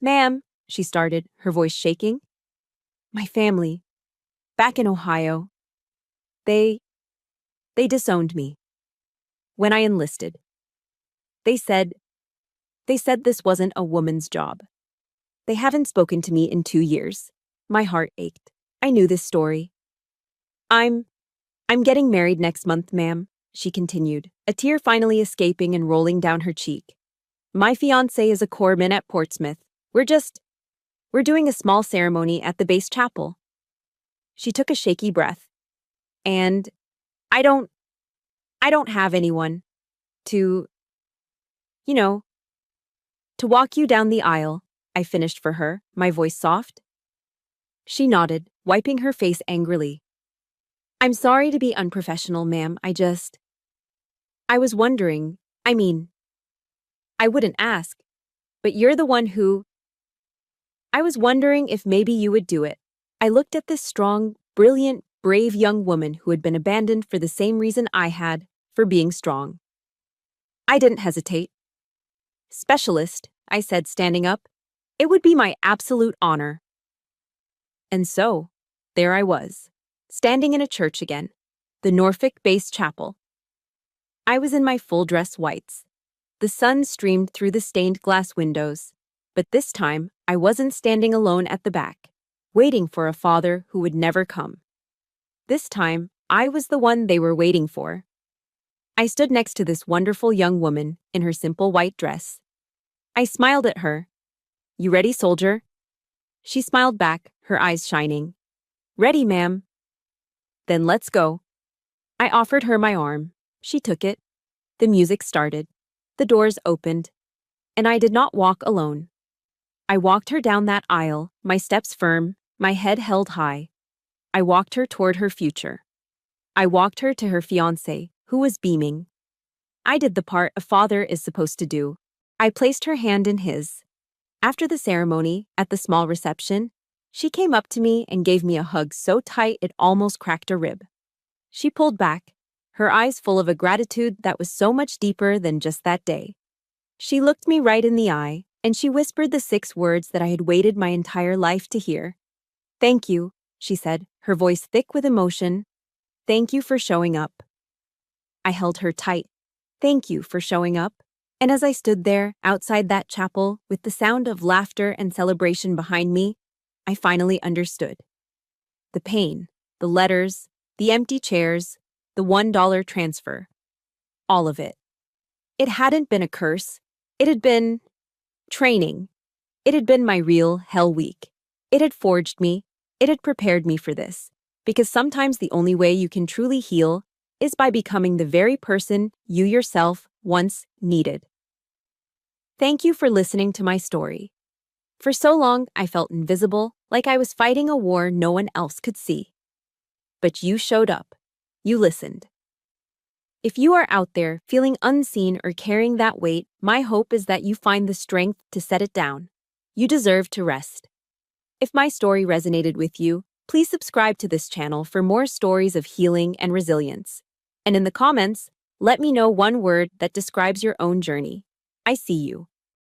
"Ma'am," she started, her voice shaking. "My family, back in Ohio, they disowned me when I enlisted. They said this wasn't a woman's job. They haven't spoken to me in 2 years. My heart ached. I knew this story. I'm getting married next month, ma'am," she continued, a tear finally escaping and rolling down her cheek. "My fiancé is a corpsman at Portsmouth. We're doing a small ceremony at the base chapel." She took a shaky breath. "And I don't have anyone to, you know, to walk you down the aisle," I finished for her, my voice soft. She nodded, wiping her face angrily. "I'm sorry to be unprofessional, ma'am. I was wondering, I wouldn't ask, but you're the one who. I was wondering if maybe you would do it." I looked at this strong, brilliant, brave young woman who had been abandoned for the same reason I had, for being strong. I didn't hesitate. "Specialist," I said, standing up. "It would be my absolute honor." And so, there I was, standing in a church again, the Norfolk Base Chapel. I was in my full-dress whites. The sun streamed through the stained glass windows, but this time I wasn't standing alone at the back, waiting for a father who would never come. This time, I was the one they were waiting for. I stood next to this wonderful young woman in her simple white dress. I smiled at her. "You ready, soldier?" She smiled back, her eyes shining. "Ready, ma'am." "Then let's go." I offered her my arm. She took it. The music started. The doors opened. And I did not walk alone. I walked her down that aisle, my steps firm, my head held high. I walked her toward her future. I walked her to her fiancé, who was beaming. I did the part a father is supposed to do. I placed her hand in his. After the ceremony, at the small reception, she came up to me and gave me a hug so tight it almost cracked a rib. She pulled back, her eyes full of a gratitude that was so much deeper than just that day. She looked me right in the eye, and she whispered the 6 words that I had waited my entire life to hear. "Thank you," she said, her voice thick with emotion. "Thank you for showing up." I held her tight. "Thank you for showing up." And as I stood there, outside that chapel, with the sound of laughter and celebration behind me, I finally understood. The pain, the letters, the empty chairs, the $1 transfer. All of it. It hadn't been a curse. It had been training. It had been my real hell week. It had forged me. It had prepared me for this. Because sometimes the only way you can truly heal is by becoming the very person you yourself once needed. Thank you for listening to my story. For so long, I felt invisible, like I was fighting a war no one else could see. But you showed up. You listened. If you are out there feeling unseen or carrying that weight, my hope is that you find the strength to set it down. You deserve to rest. If my story resonated with you, please subscribe to this channel for more stories of healing and resilience. And in the comments, let me know one word that describes your own journey. I see you.